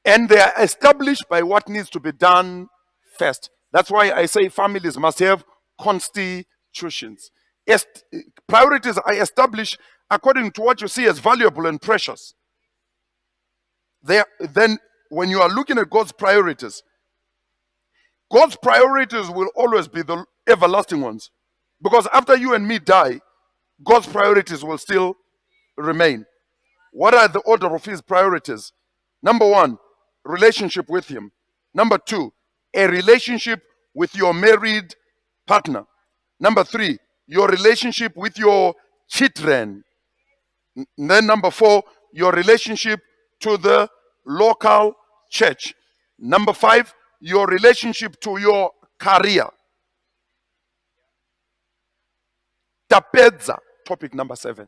and they are established by what needs to be done first. That's why I say families must have constitutions. Priorities are established according to what you see as valuable and precious. Then when you are looking at God's priorities will always be the everlasting ones. Because after you and me die, God's priorities will still remain. What are the order of his priorities? Number 1, relationship with him. Number 2, a relationship with your married partner. Number 3, your relationship with your children. And then number 4, your relationship to the local church. Number 5, your relationship to your career. Tapedza, topic number 7.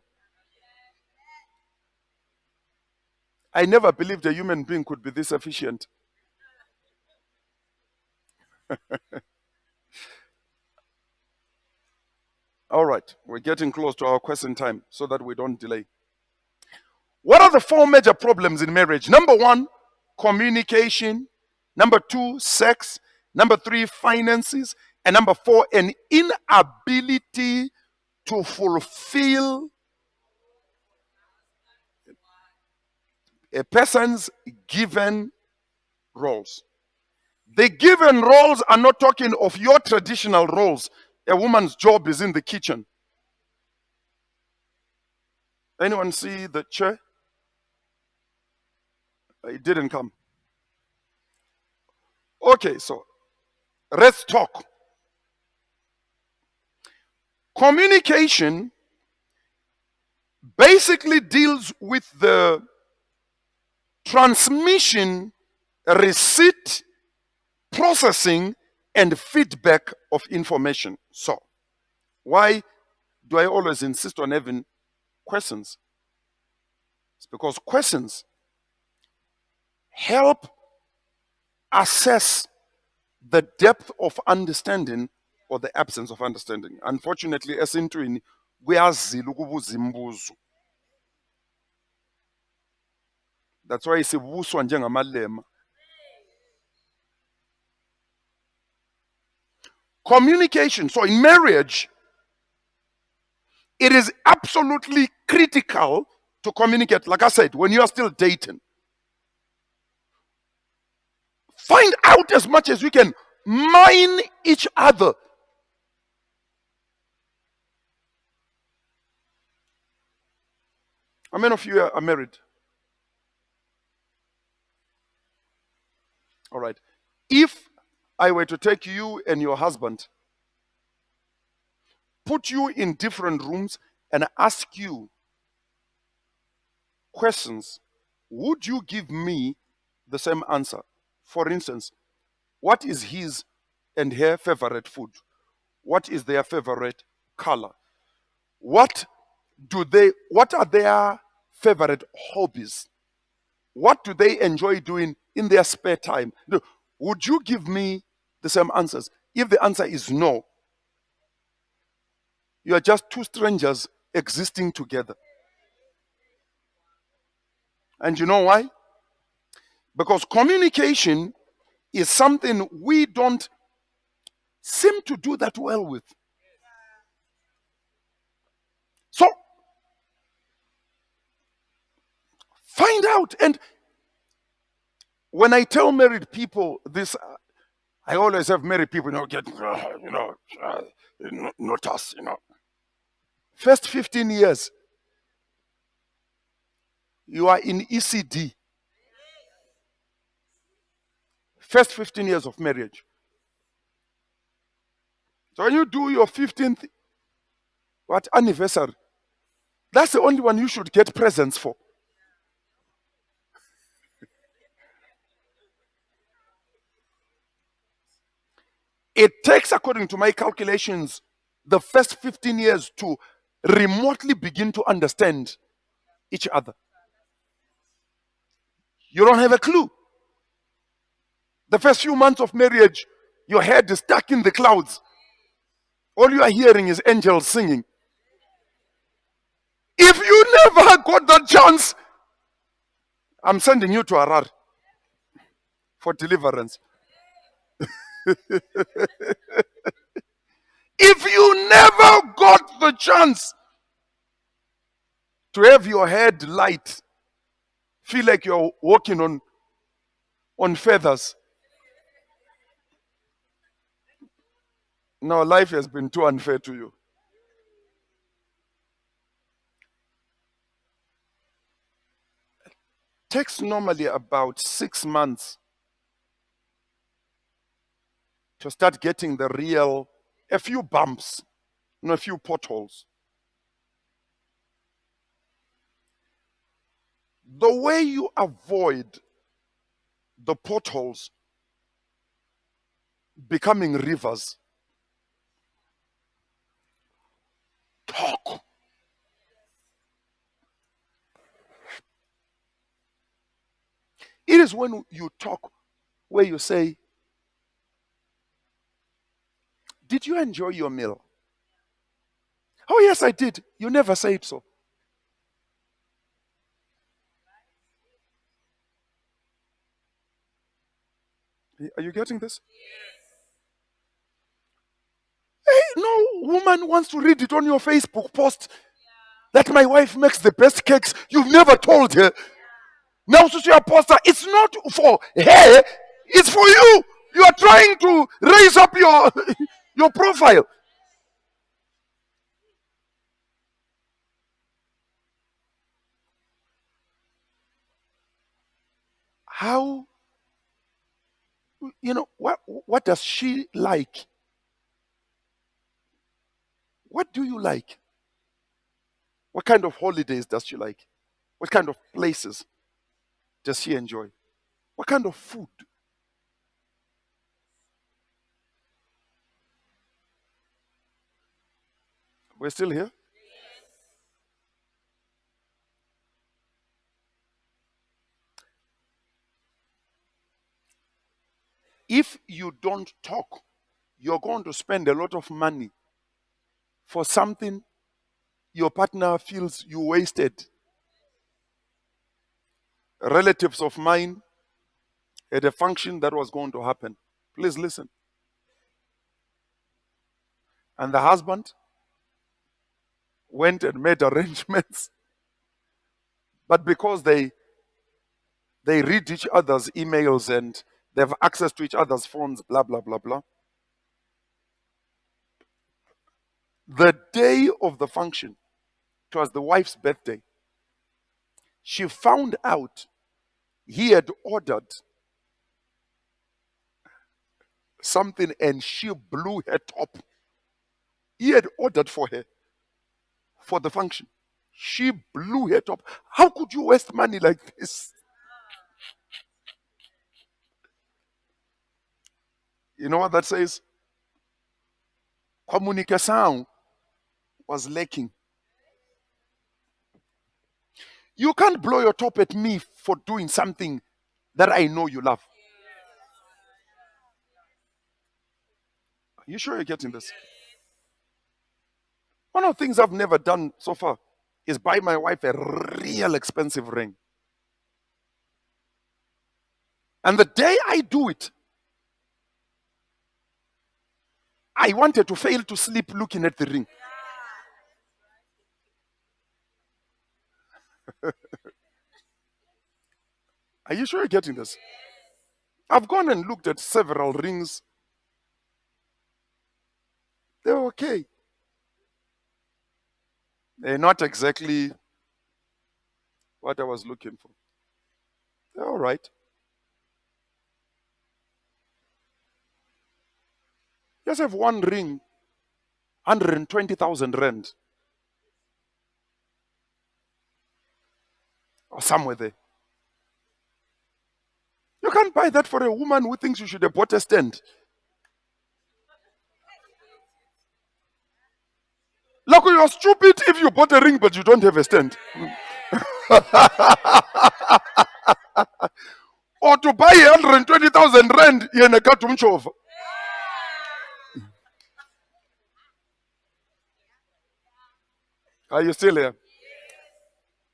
I never believed a human being could be this efficient. All right, we're getting close to our question time so that we don't delay. What are the 4 major problems in marriage? Number 1, communication. Number 2, sex. Number 3, finances. And number 4, an inability to fulfill a person's given roles. The given roles are not talking of your traditional roles. A woman's job is in the kitchen. Anyone see the chair? It didn't come. Okay, so let's talk. Communication basically deals with the transmission, receipt, processing, and feedback of information. So, why do I always insist on having questions? It's because questions help assess the depth of understanding or the absence of understanding. Unfortunately, esintwini kuyazila ukubuza imibuzo. That's why sibuswa njengamalema. Communication. So in marriage, it is absolutely critical to communicate. Like I said, when you are still dating, find out as much as we can. Mine each other. How many of you are married? All right. If I were to take you and your husband, put you in different rooms and ask you questions, would you give me the same answer? For instance, what is his and her favorite food? What is their favorite color? What are their favorite hobbies? What do they enjoy doing in their spare time? Would you give me the same answers? If the answer is no, you are just 2 strangers existing together. And you know why? Because communication is something we don't seem to do that well with. So, find out. And when I tell married people this, I always have married people, get, not us, First 15 years, you are in ECD. First 15 years of marriage. So when you do your 15th anniversary, that's the only one you should get presents for. It takes, according to my calculations, the first 15 years to remotely begin to understand each other. You don't have a clue. The first few months of marriage, your head is stuck in the clouds. All you are hearing is angels singing. If you never got that chance, I'm sending you to Harar for deliverance. If you never got the chance to have your head light, feel like you're walking on feathers, no, life has been too unfair to you. Takes normally about 6 months to start getting the real, a few bumps, a few potholes. The way you avoid the potholes becoming rivers. Talk. It is when you talk where you say, did you enjoy your meal? Oh, yes, I did. You never said so. Are you getting this? Hey, no woman wants to read it on your Facebook post that my wife makes the best cakes. You've never told her. Now, social pastor, it's not for her, it's for you. You are trying to raise up your, your profile. How, what does she like? What do you like? What kind of holidays does she like? What kind of places does she enjoy? What kind of food? We're still here. If you don't talk, you're going to spend a lot of money for something your partner feels you wasted. Relatives of mine had a function that was going to happen. Please listen. And the husband went and made arrangements, but because they read each other's emails and they have access to each other's phones, blah blah blah blah. The day of the function, it was the wife's birthday. She found out he had ordered something and she blew her top. He had ordered for her for the function. She blew her top. How could you waste money like this? You know what that says? Communication was lacking. You can't blow your top at me for doing something that I know you love. Are you sure you're getting this? One of the things I've never done so far is buy my wife a real expensive ring. And the day I do it, I wanted to fail to sleep looking at the ring. Are you sure you're getting this? I've gone and looked at several rings. They're okay. They're not exactly what I was looking for. They're all right. Just have one ring, 120,000 rand, or somewhere there. You can't buy that for a woman who thinks you should have bought a stand. Look, you're stupid if you bought a ring but you don't have a stand. Or to buy 120,000 rand in a katumchova. Are you still here?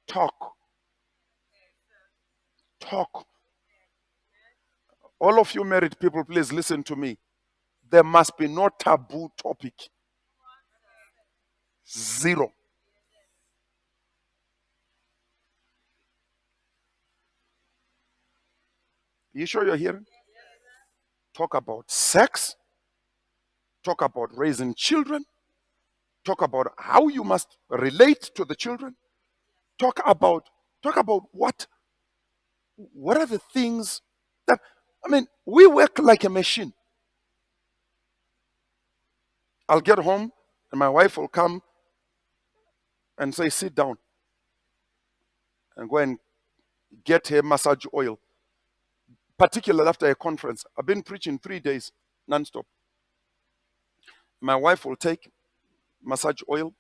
Talk. Talk. All of you married people, please listen to me. There must be no taboo topic. Zero. You sure you're hearing? Talk about sex. Talk about raising children. Talk about how you must relate to the children. Talk about what are the things that, I mean, we work like a machine. I'll get home and my wife will come and say, sit down and go and get her massage oil, particularly after a conference. I've been preaching 3 days. non-stop. My wife will take massage oil,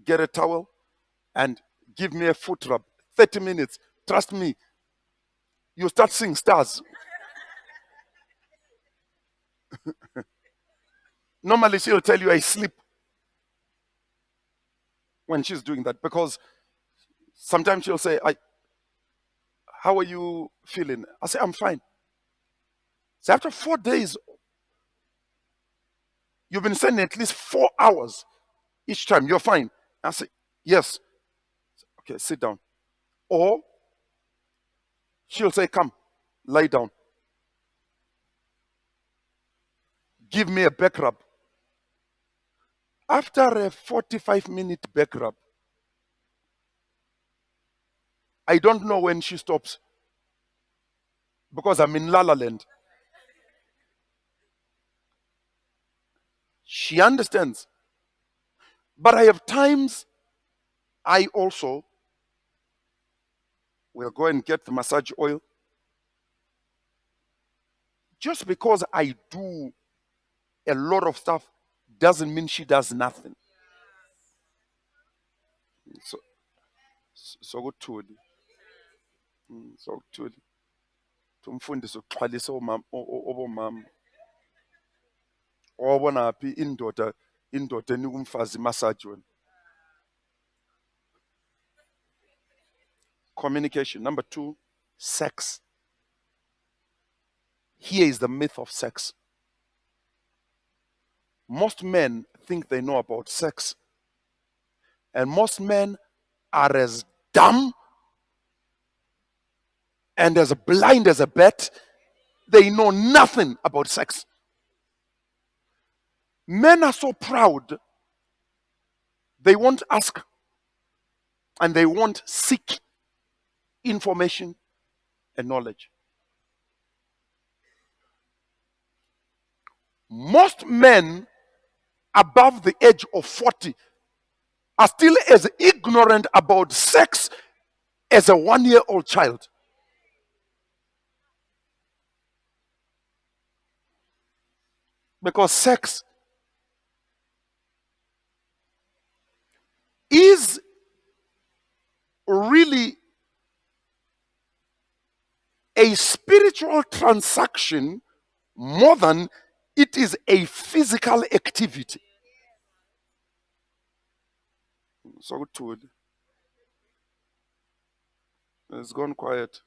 get a towel, and give me a foot rub. 30 minutes. Trust me, you start seeing stars. Normally, she'll tell you I sleep when she's doing that because sometimes she'll say, how are you feeling? I say, I'm fine. So after 4 days, you've been spending at least 4 hours each time. You're fine. I say, yes. Okay, sit down. Or she'll say, come, lie down. Give me a back rub. After a 45-minute back rub, I don't know when she stops because I'm in La La Land. She understands. But I have times I also will go and get the massage oil. Just because I do a lot of stuff doesn't mean she does nothing. So, so good. So good. Tumfundise ukuxhwalisa obomama. Owabona phi indoda enika umfazi massage wena. Communication. Number 2, sex. Here is the myth of sex. Most men think they know about sex, and most men are as dumb and as blind as a bat. They know nothing about sex. Men are so proud, they won't ask and they won't seek information and knowledge. Most men above the age of 40 are still as ignorant about sex as a 1-year-old child. Because sex is really a spiritual transaction more than it is a physical activity. So good. It's gone quiet.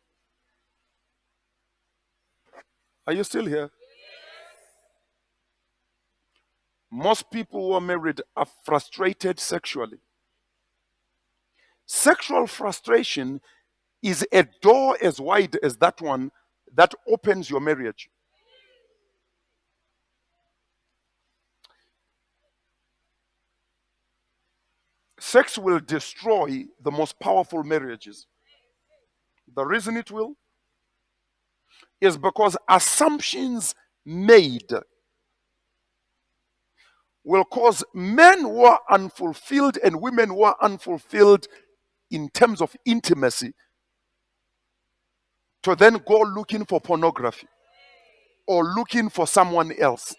Are you still here? Most people who are married are frustrated sexually. Sexual frustration is a door as wide as that one that opens your marriage. Sex will destroy the most powerful marriages. The reason it will is because assumptions made will cause men who are unfulfilled and women who are unfulfilled in terms of intimacy to then go looking for pornography or looking for someone else.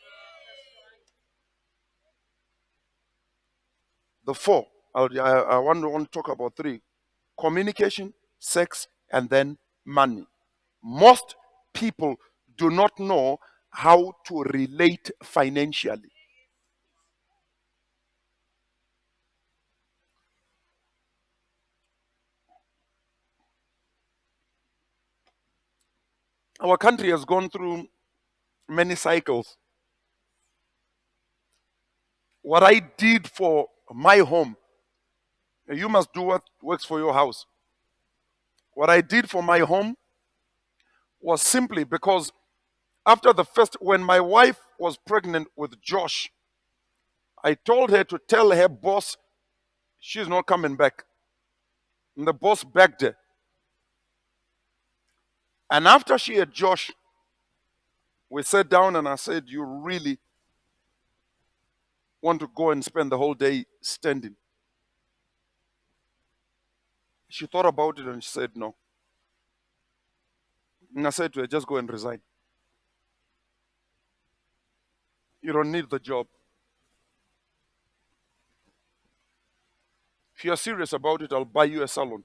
The 4, I want to talk about 3: communication, sex, and then money. Most people do not know how to relate financially. Our country has gone through many cycles. What I did for my home, you must do what works for your house. What I did for my home was simply because after the first, when my wife was pregnant with Josh, I told her to tell her boss she's not coming back. And the boss begged her. And after she had Josh, we sat down and I said, you really want to go and spend the whole day standing? She thought about it and she said no. And I said to her, just go and resign. You don't need the job. If you're serious about it, I'll buy you a salon.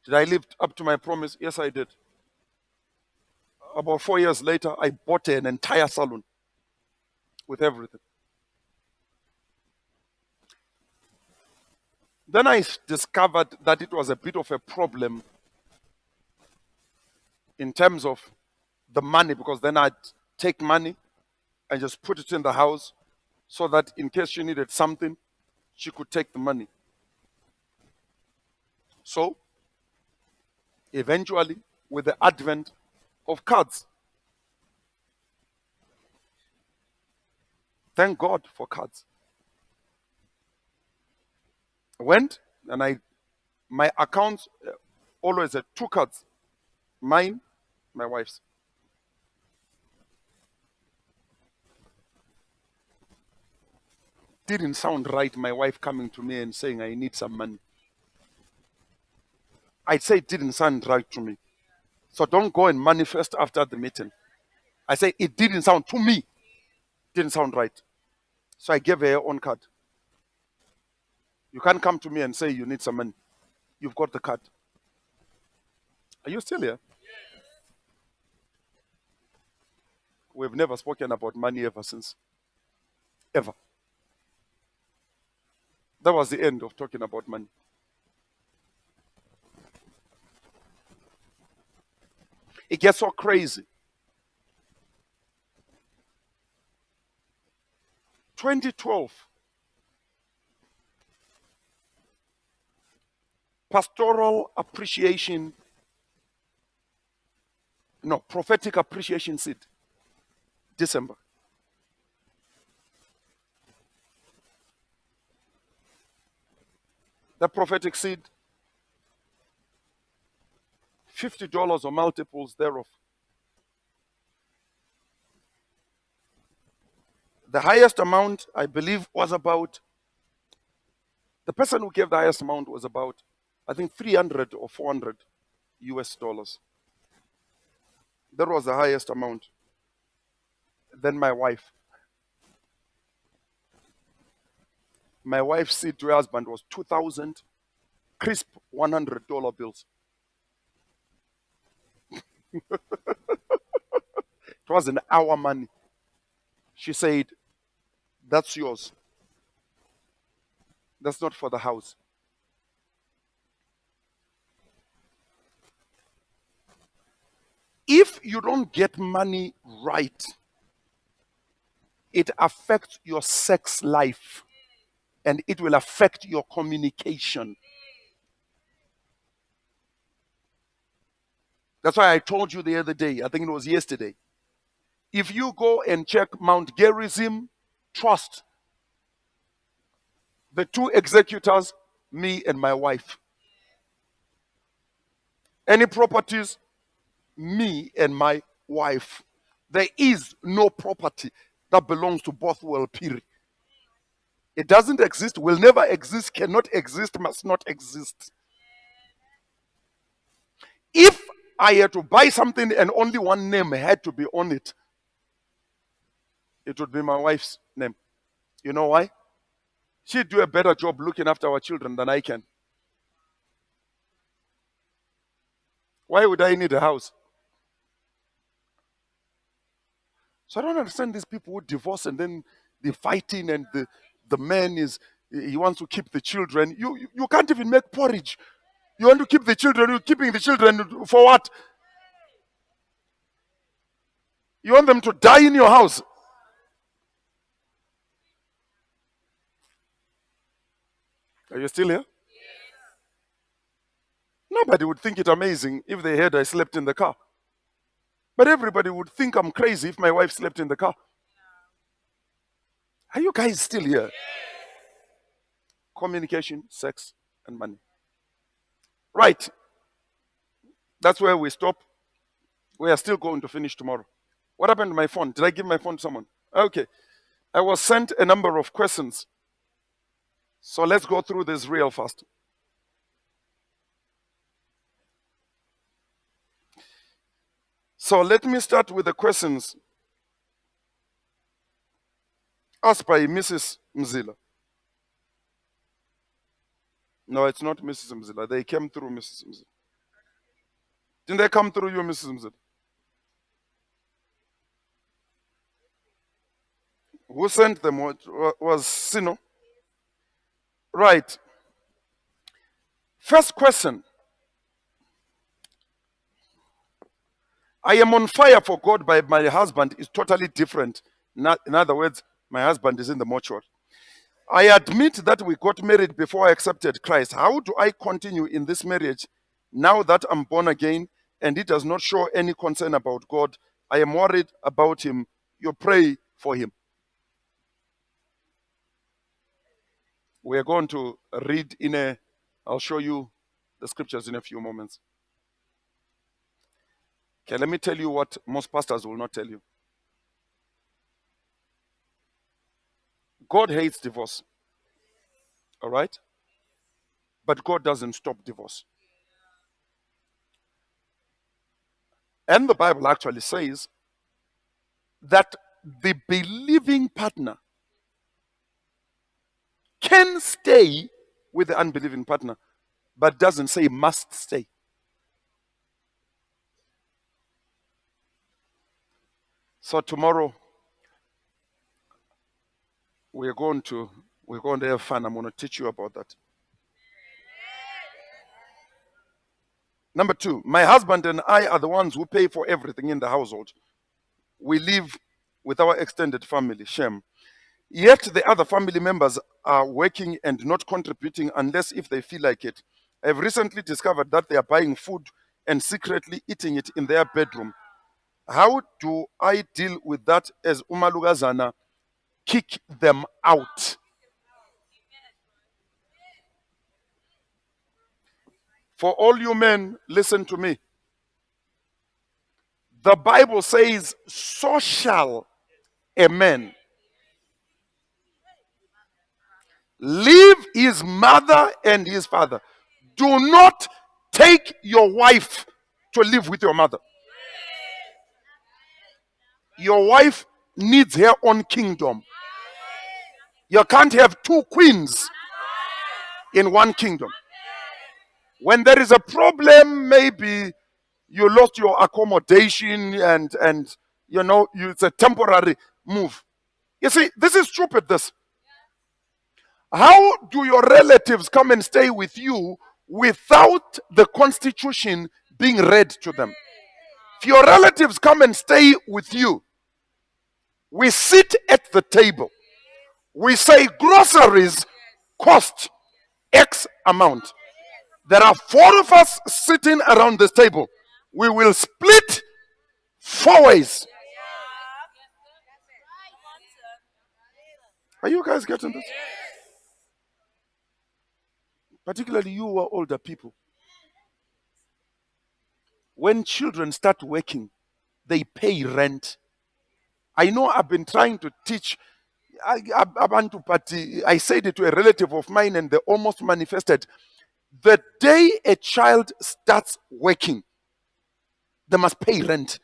Did I live up to my promise? Yes, I did. About 4 years later, I bought an entire salon with everything. Then I discovered that it was a bit of a problem in terms of the money, because then I'd take money and just put it in the house so that in case she needed something, she could take the money. So, eventually, with the advent of cards, thank God for cards, I went and my accounts always had two cards, mine, my wife's. Didn't sound right, my wife coming to me and saying, I need some money. I'd say it didn't sound right to me. So don't go and manifest after the meeting. I say it didn't sound to me, didn't sound right. So I gave her her own card. You can't come to me and say you need some money. You've got the card. Are you still here? We've never spoken about money ever since. Ever. That was the end of talking about money. It gets so crazy. 2012, pastoral appreciation, no, prophetic appreciation seed, December. The prophetic seed, $50 or multiples thereof. The highest amount, I believe, was about, the person who gave the highest amount was about, I think, 300 or 400 US dollars. That was the highest amount. Then my wife. My wife's seed to her husband was 2,000 crisp $100 bills. It wasn't our money. She said, that's yours. That's not for the house. If you don't get money right, it affects your sex life and it will affect your communication. That's why I told you the other day, I think it was yesterday. If you go and check Mount Gerizim Trust, the two executors, me and my wife. Any properties, me and my wife. There is no property that belongs to Bothwell Piri. It doesn't exist, will never exist, cannot exist, must not exist. If I had to buy something and only one name had to be on it, it would be my wife's name. You know why? She'd do a better job looking after our children than I can. Why would I need a house? So I don't understand these people who divorce and then they're fighting and the man he wants to keep the children. You can't even make porridge. You want to keep the children, you're keeping the children for what? You want them to die in your house. Are you still here? Nobody would think it amazing if they heard I slept in the car. But everybody would think I'm crazy if my wife slept in the car. Are you guys still here? Communication, sex, and money. Right. That's where we stop. We are still going to finish tomorrow. What happened to my phone? Did I give my phone to someone? Okay. I was sent a number of questions. So let's go through this real fast. So let me start with the questions Asked by Mrs. Mzila. No, it's not Mrs. Mzila. They came through Mrs. Mzila. Didn't they come through you, Mrs. Mzila? Who sent them? Was Sino? Right. First question. I am on fire for God, but my husband is totally different. In other words, my husband is in the mortuary. I admit that we got married before I accepted Christ. How do I continue in this marriage now that I'm born again and he does not show any concern about God? I am worried about him. You pray for him. We are going to read I'll show you the scriptures in a few moments. Okay, let me tell you what most pastors will not tell you. God hates divorce. All right? But God doesn't stop divorce. And the Bible actually says that the believing partner can stay with the unbelieving partner, but doesn't say must stay. So tomorrow we're going to have fun. I'm going to teach you about that. Number two, my husband and I are the ones who pay for everything in the household. We live with our extended family. Shame. Yet the other family members are working and not contributing unless if they feel like it. I've recently discovered that they are buying food and secretly eating it in their bedroom. How do I deal with that as Umalugazana? Kick them out. For all you men, listen to me. The Bible says, so shall a man leave his mother and his father. Do not take your wife to live with your mother. Your wife needs her own kingdom. You can't have two queens in one kingdom. When there is a problem, maybe you lost your accommodation and it's a temporary move. You see, this is stupid, this. How do your relatives come and stay with you without the constitution being read to them? If your relatives come and stay with you, we sit at the table. We say groceries cost X amount. There are 4 of us sitting around this table. We will split 4 ways. Are you guys getting this? Particularly you who are older people. When children start working, they pay rent. I know I've been trying to teach. I said it to a relative of mine and they almost manifested. The day a child starts working, they must pay rent.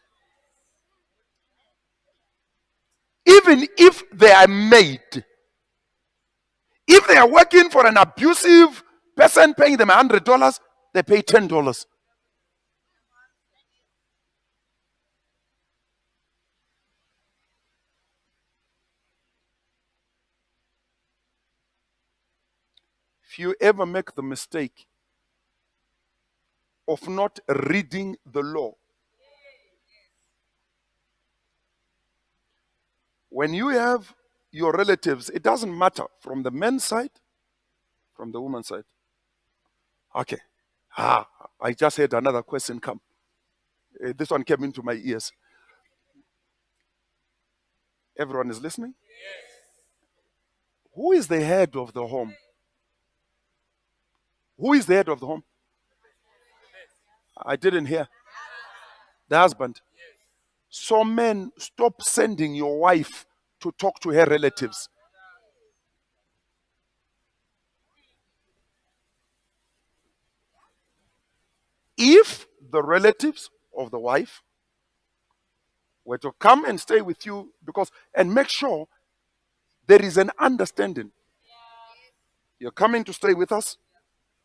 Even if they are made. If they are working for an abusive person paying them $100, they pay $10. If you ever make the mistake of not reading the law, when you have your relatives, it doesn't matter from the men's side, from the woman's side. Okay. I just had another question come. This one came into my ears. Everyone is listening? Who is the head of the home? Who is the head of the home? I didn't hear. The husband. So men, stop sending your wife to talk to her relatives. If the relatives of the wife were to come and stay with you, and make sure There is an understanding. You're coming to stay with us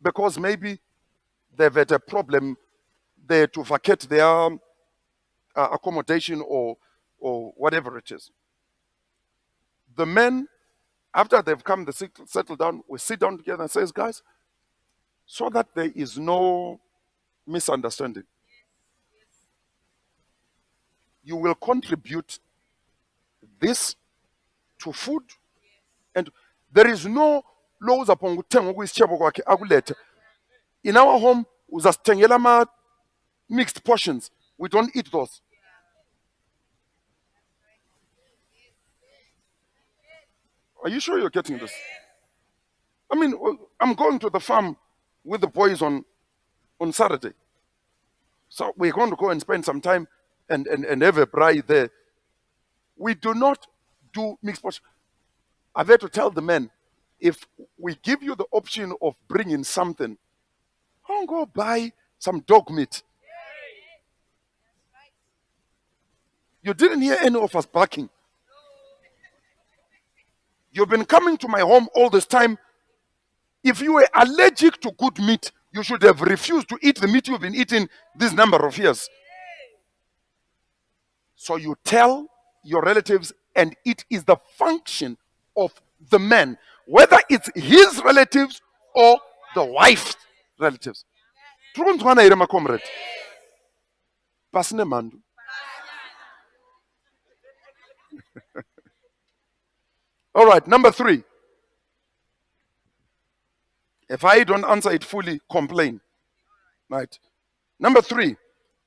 because maybe they've had a problem there to vacate their accommodation or whatever it is. The men, after they've come, they settle down, we sit down together and says, guys, so that there is no misunderstanding, you will contribute this to food, and there is no laws upon kuthengwa kuyisitshebo kwakhe akulethe. In our home, uzasithengela ama mixed portions. We don't eat those. Are you sure you're getting this? I mean, I'm going to the farm with the boys on Saturday. So we're going to go and spend some time and have a braai there. We do not do mixed portions. I've had to tell the men, if we give you the option of bringing something, don't go buy some dog meat. You didn't hear any of us barking. You've been coming to my home all this time. If you were allergic to good meat, you should have refused to eat the meat you've been eating this number of years. So you tell your relatives, and it is the function of the man, whether it's his relatives or the wife's relatives. My comrade. Pasine mandu. All right, number 3. If I don't answer it fully, complain. Right. Number 3,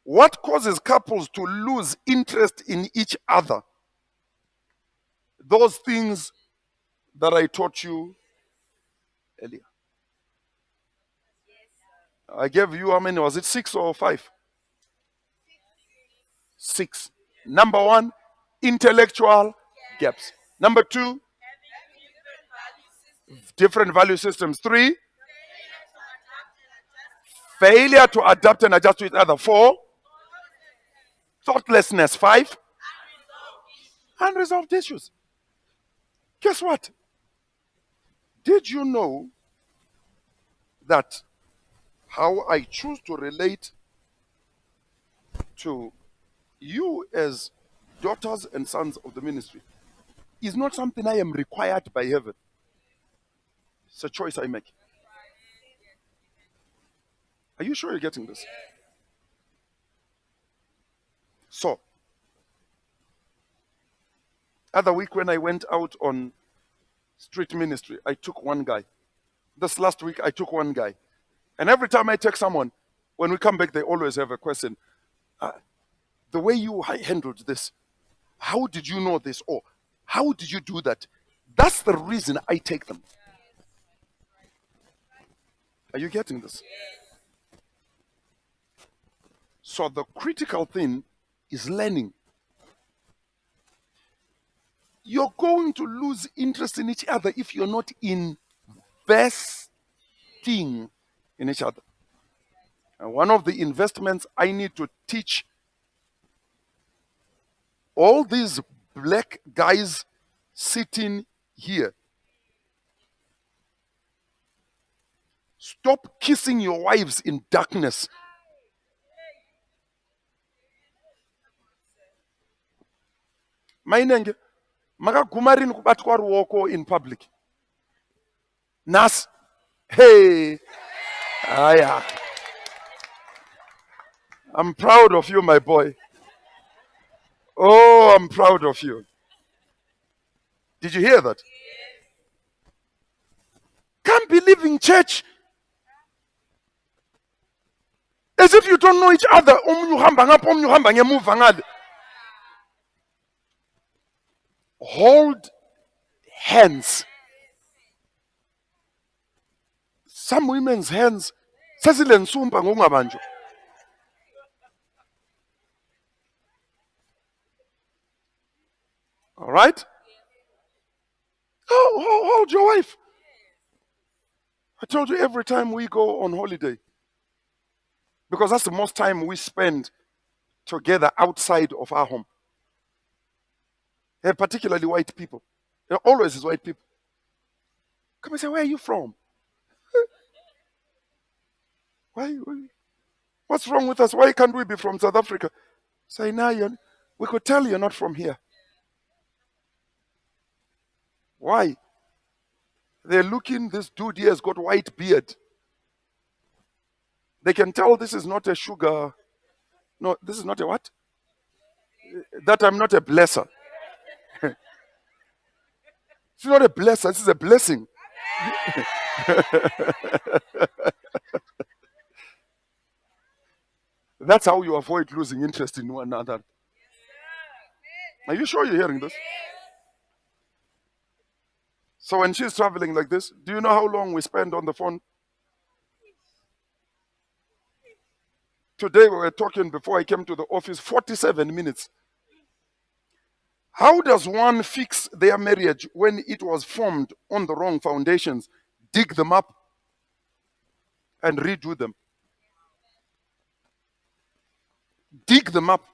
what causes couples to lose interest in each other? Those things that I taught you earlier. I gave you how many? Was it 6 or 5? 6. Number 1, intellectual gaps. Number 2, different value systems. 3, failure to adapt and adjust to each other. 4, thoughtlessness. 5, unresolved issues. Guess what? Did you know that how I choose to relate to you as daughters and sons of the ministry is not something I am required by heaven? It's a choice I make. Are you sure you're getting this? So, other week when I went out on street ministry, I took one guy. This last week, I took one guy. And every time I take someone, when we come back, they always have a question. The way you handled this, how did you know this? Or how did you do that? That's the reason I take them. Are you getting this? So the critical thing is learning. You're going to lose interest in each other if you're not investing in each other. And one of the investments I need to teach all these black guys sitting here: stop kissing your wives in darkness. Mainenge makagumarini kubatwa ruoko in public. Nas, hey, yeah. I'm proud of you, my boy. Oh, I'm proud of you. Did you hear that? Can't be leaving church as if you don't know each other. Hold hands. Some women's hands. All right? Hold your wife. I told you, every time we go on holiday, because that's the most time we spend together outside of our home. And particularly white people. Always is white people. Come and say, where are you from? Why? What's wrong with us? Why can't we be from South Africa? Say, now we could tell you're not from here. Why? They're looking, this dude here has got white beard. They can tell this is not a sugar. No, this is not a what? That I'm not a blesser. It's not a blesser, this is a blessing. That's how you avoid losing interest in one another. Are you sure you're hearing this? So when she's traveling like this, do you know how long we spend on the phone? Today we were talking before I came to the office, 47 minutes. How does one fix their marriage when it was formed on the wrong foundations? Dig them up and redo them. Dig them up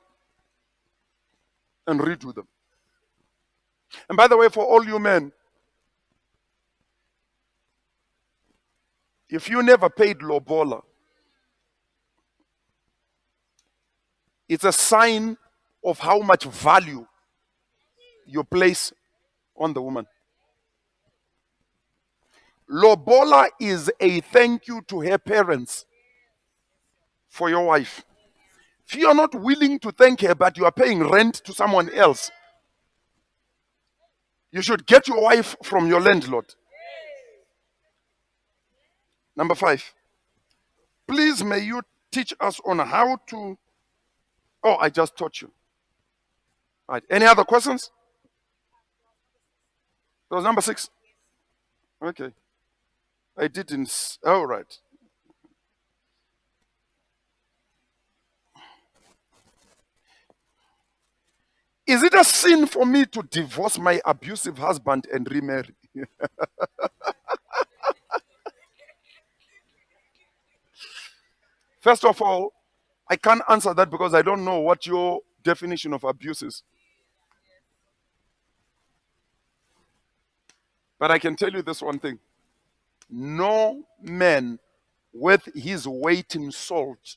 and redo them. And by the way, for all you men, if you never paid lobola, it's a sign of how much value you place on the woman. Lobola is a thank you to her parents for your wife. If you are not willing to thank her, but you are paying rent to someone else, you should get your wife from your landlord. Number 5. Please may you teach us on how to... Oh, I just taught you. All right. Any other questions? That was number 6. Okay. I didn't... All right. Is it a sin for me to divorce my abusive husband and remarry? First of all, I can't answer that because I don't know what your definition of abuse is. But I can tell you this one thing. No man worth his weight in salt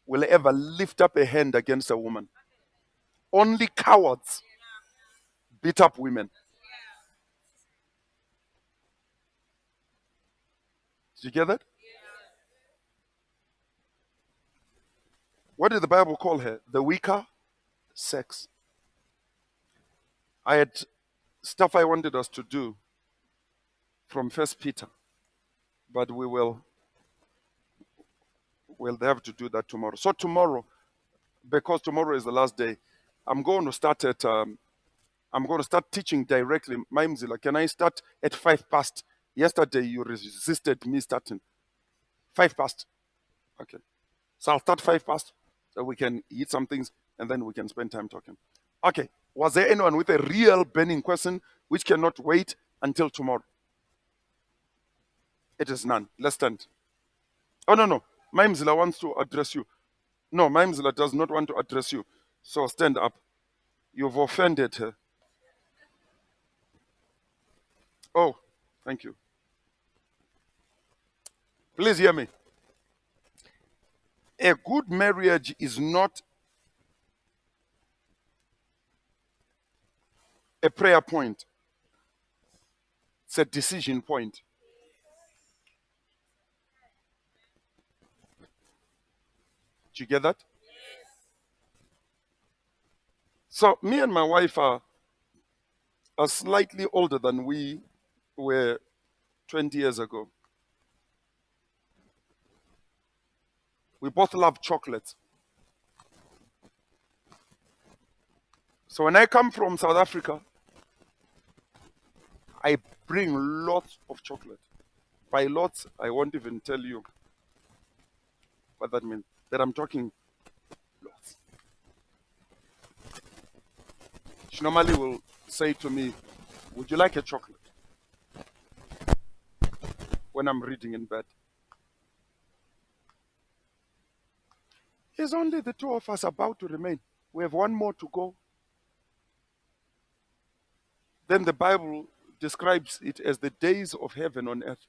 will ever lift up a hand against a woman. Only cowards beat up women. Did you get that? What did the Bible call her? The weaker sex. I had stuff I wanted us to do from First Peter, but we'll have to do that tomorrow. So tomorrow, because tomorrow is the last day, I'm going to start teaching directly. Maimzila, can I start at 5 past? Yesterday you resisted me starting 5 past. Okay. So I'll start 5 past so we can eat some things and then we can spend time talking. Okay. Was there anyone with a real burning question which cannot wait until tomorrow? It is none. Let's stand. Oh, no. Maimzila wants to address you. No, Maimzila does not want to address you. So stand up. You've offended her. Oh, thank you. Please hear me. A good marriage is not a prayer point. It's a decision point. Did you get that? So me and my wife are slightly older than we were 20 years ago. We both love chocolate. So when I come from South Africa, I bring lots of chocolate. By lots, I won't even tell you what that means. That I'm talking lots. She normally will say to me, would you like a chocolate? When I'm reading in bed. It's only the 2 of us about to remain. We have 1 more to go. Then the Bible describes it as the days of heaven on earth.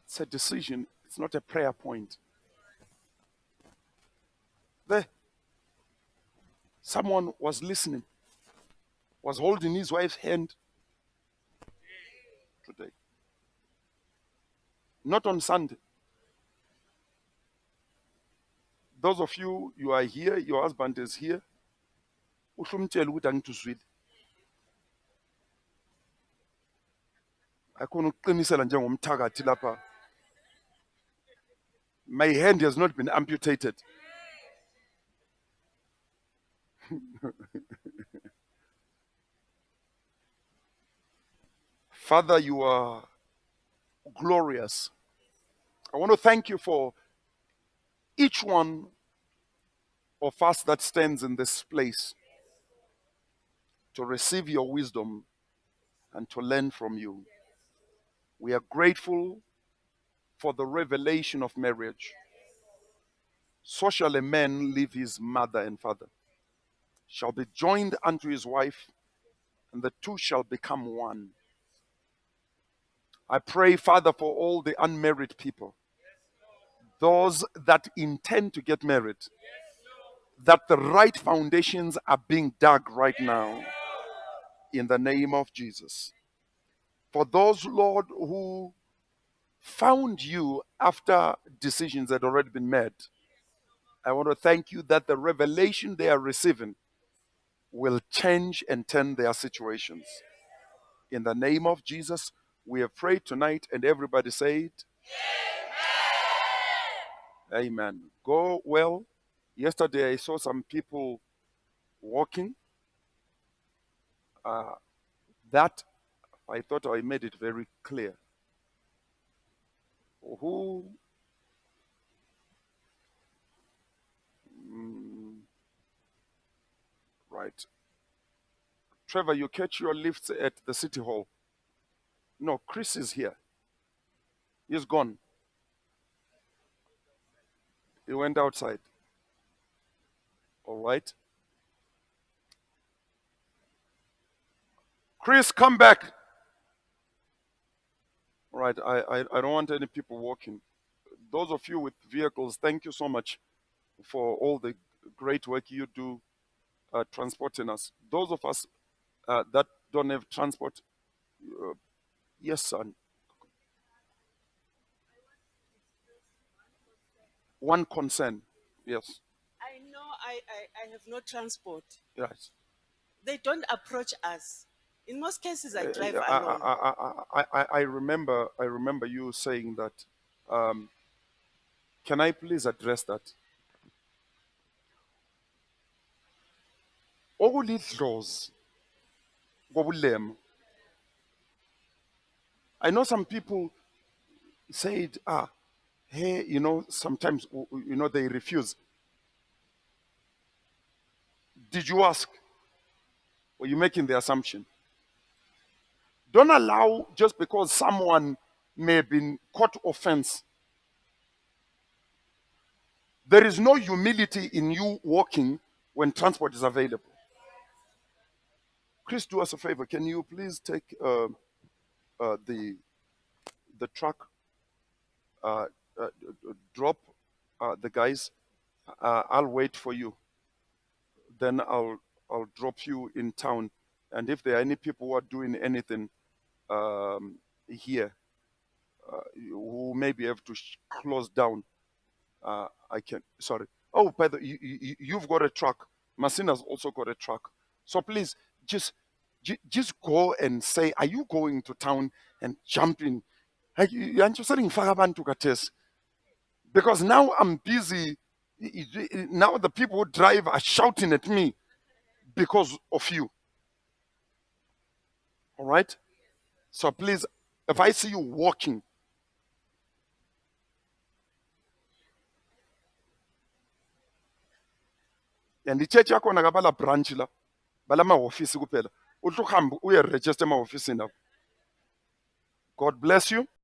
It's a decision, it's not a prayer point. There, someone was listening, was holding his wife's hand today. Not on Sunday. Those of you, you are here, your husband is here. Uhlumtshela ukuthi angithuzwile. Akhona ukuqinisela njengomthakathi lapha. My hand has not been amputated. Father, you are glorious. I want to thank you for each one of us that stands in this place to receive your wisdom and to learn from you. We are grateful for the revelation of marriage. So shall a man leave his mother and father, shall be joined unto his wife, and the two shall become one. I pray, Father, for all the unmarried people, those that intend to get married, that the right foundations are being dug right now in the name of Jesus. For those, Lord, who found you after decisions had already been made, I want to thank you that the revelation they are receiving will change and turn their situations. In the name of Jesus, we have prayed tonight, and everybody said, Amen. Go well. Yesterday I saw some people walking. That I thought I made it very clear. Who right. Trevor, you catch your lifts at the city hall. No, Chris is here. He's gone. He went outside. All right. Chris, come back. All right. I don't want any people walking. Those of you with vehicles, thank you so much for all the great work you do transporting us. Those of us that don't have transport, yes, son. One concern, yes. I know I have no transport. Yes. They don't approach us. In most cases, I drive alone. I remember you saying that. Can I please address that? Okulidlozi kobulemo. I know some people said, hey, sometimes, they refuse. Did you ask? Or you making the assumption? Don't allow, just because someone may have been caught offense, there is no humility in you walking when transport is available. Chris, do us a favor. Can you please take the truck, drop the guys? I'll wait for you. Then I'll drop you in town. And if there are any people who are doing anything here who maybe have to close down, I can. Sorry. Oh, by the you've got a truck. Masina's also got a truck. So please, just go and say, are you going to town and jump in? Because now I'm busy. Now the people who drive are shouting at me because of you. All right? So please, if I see you walking, and ichurch yakhona kabala branch la bala mahofisi kuphela uhle uhambe uye register emahofisini abo. God bless you.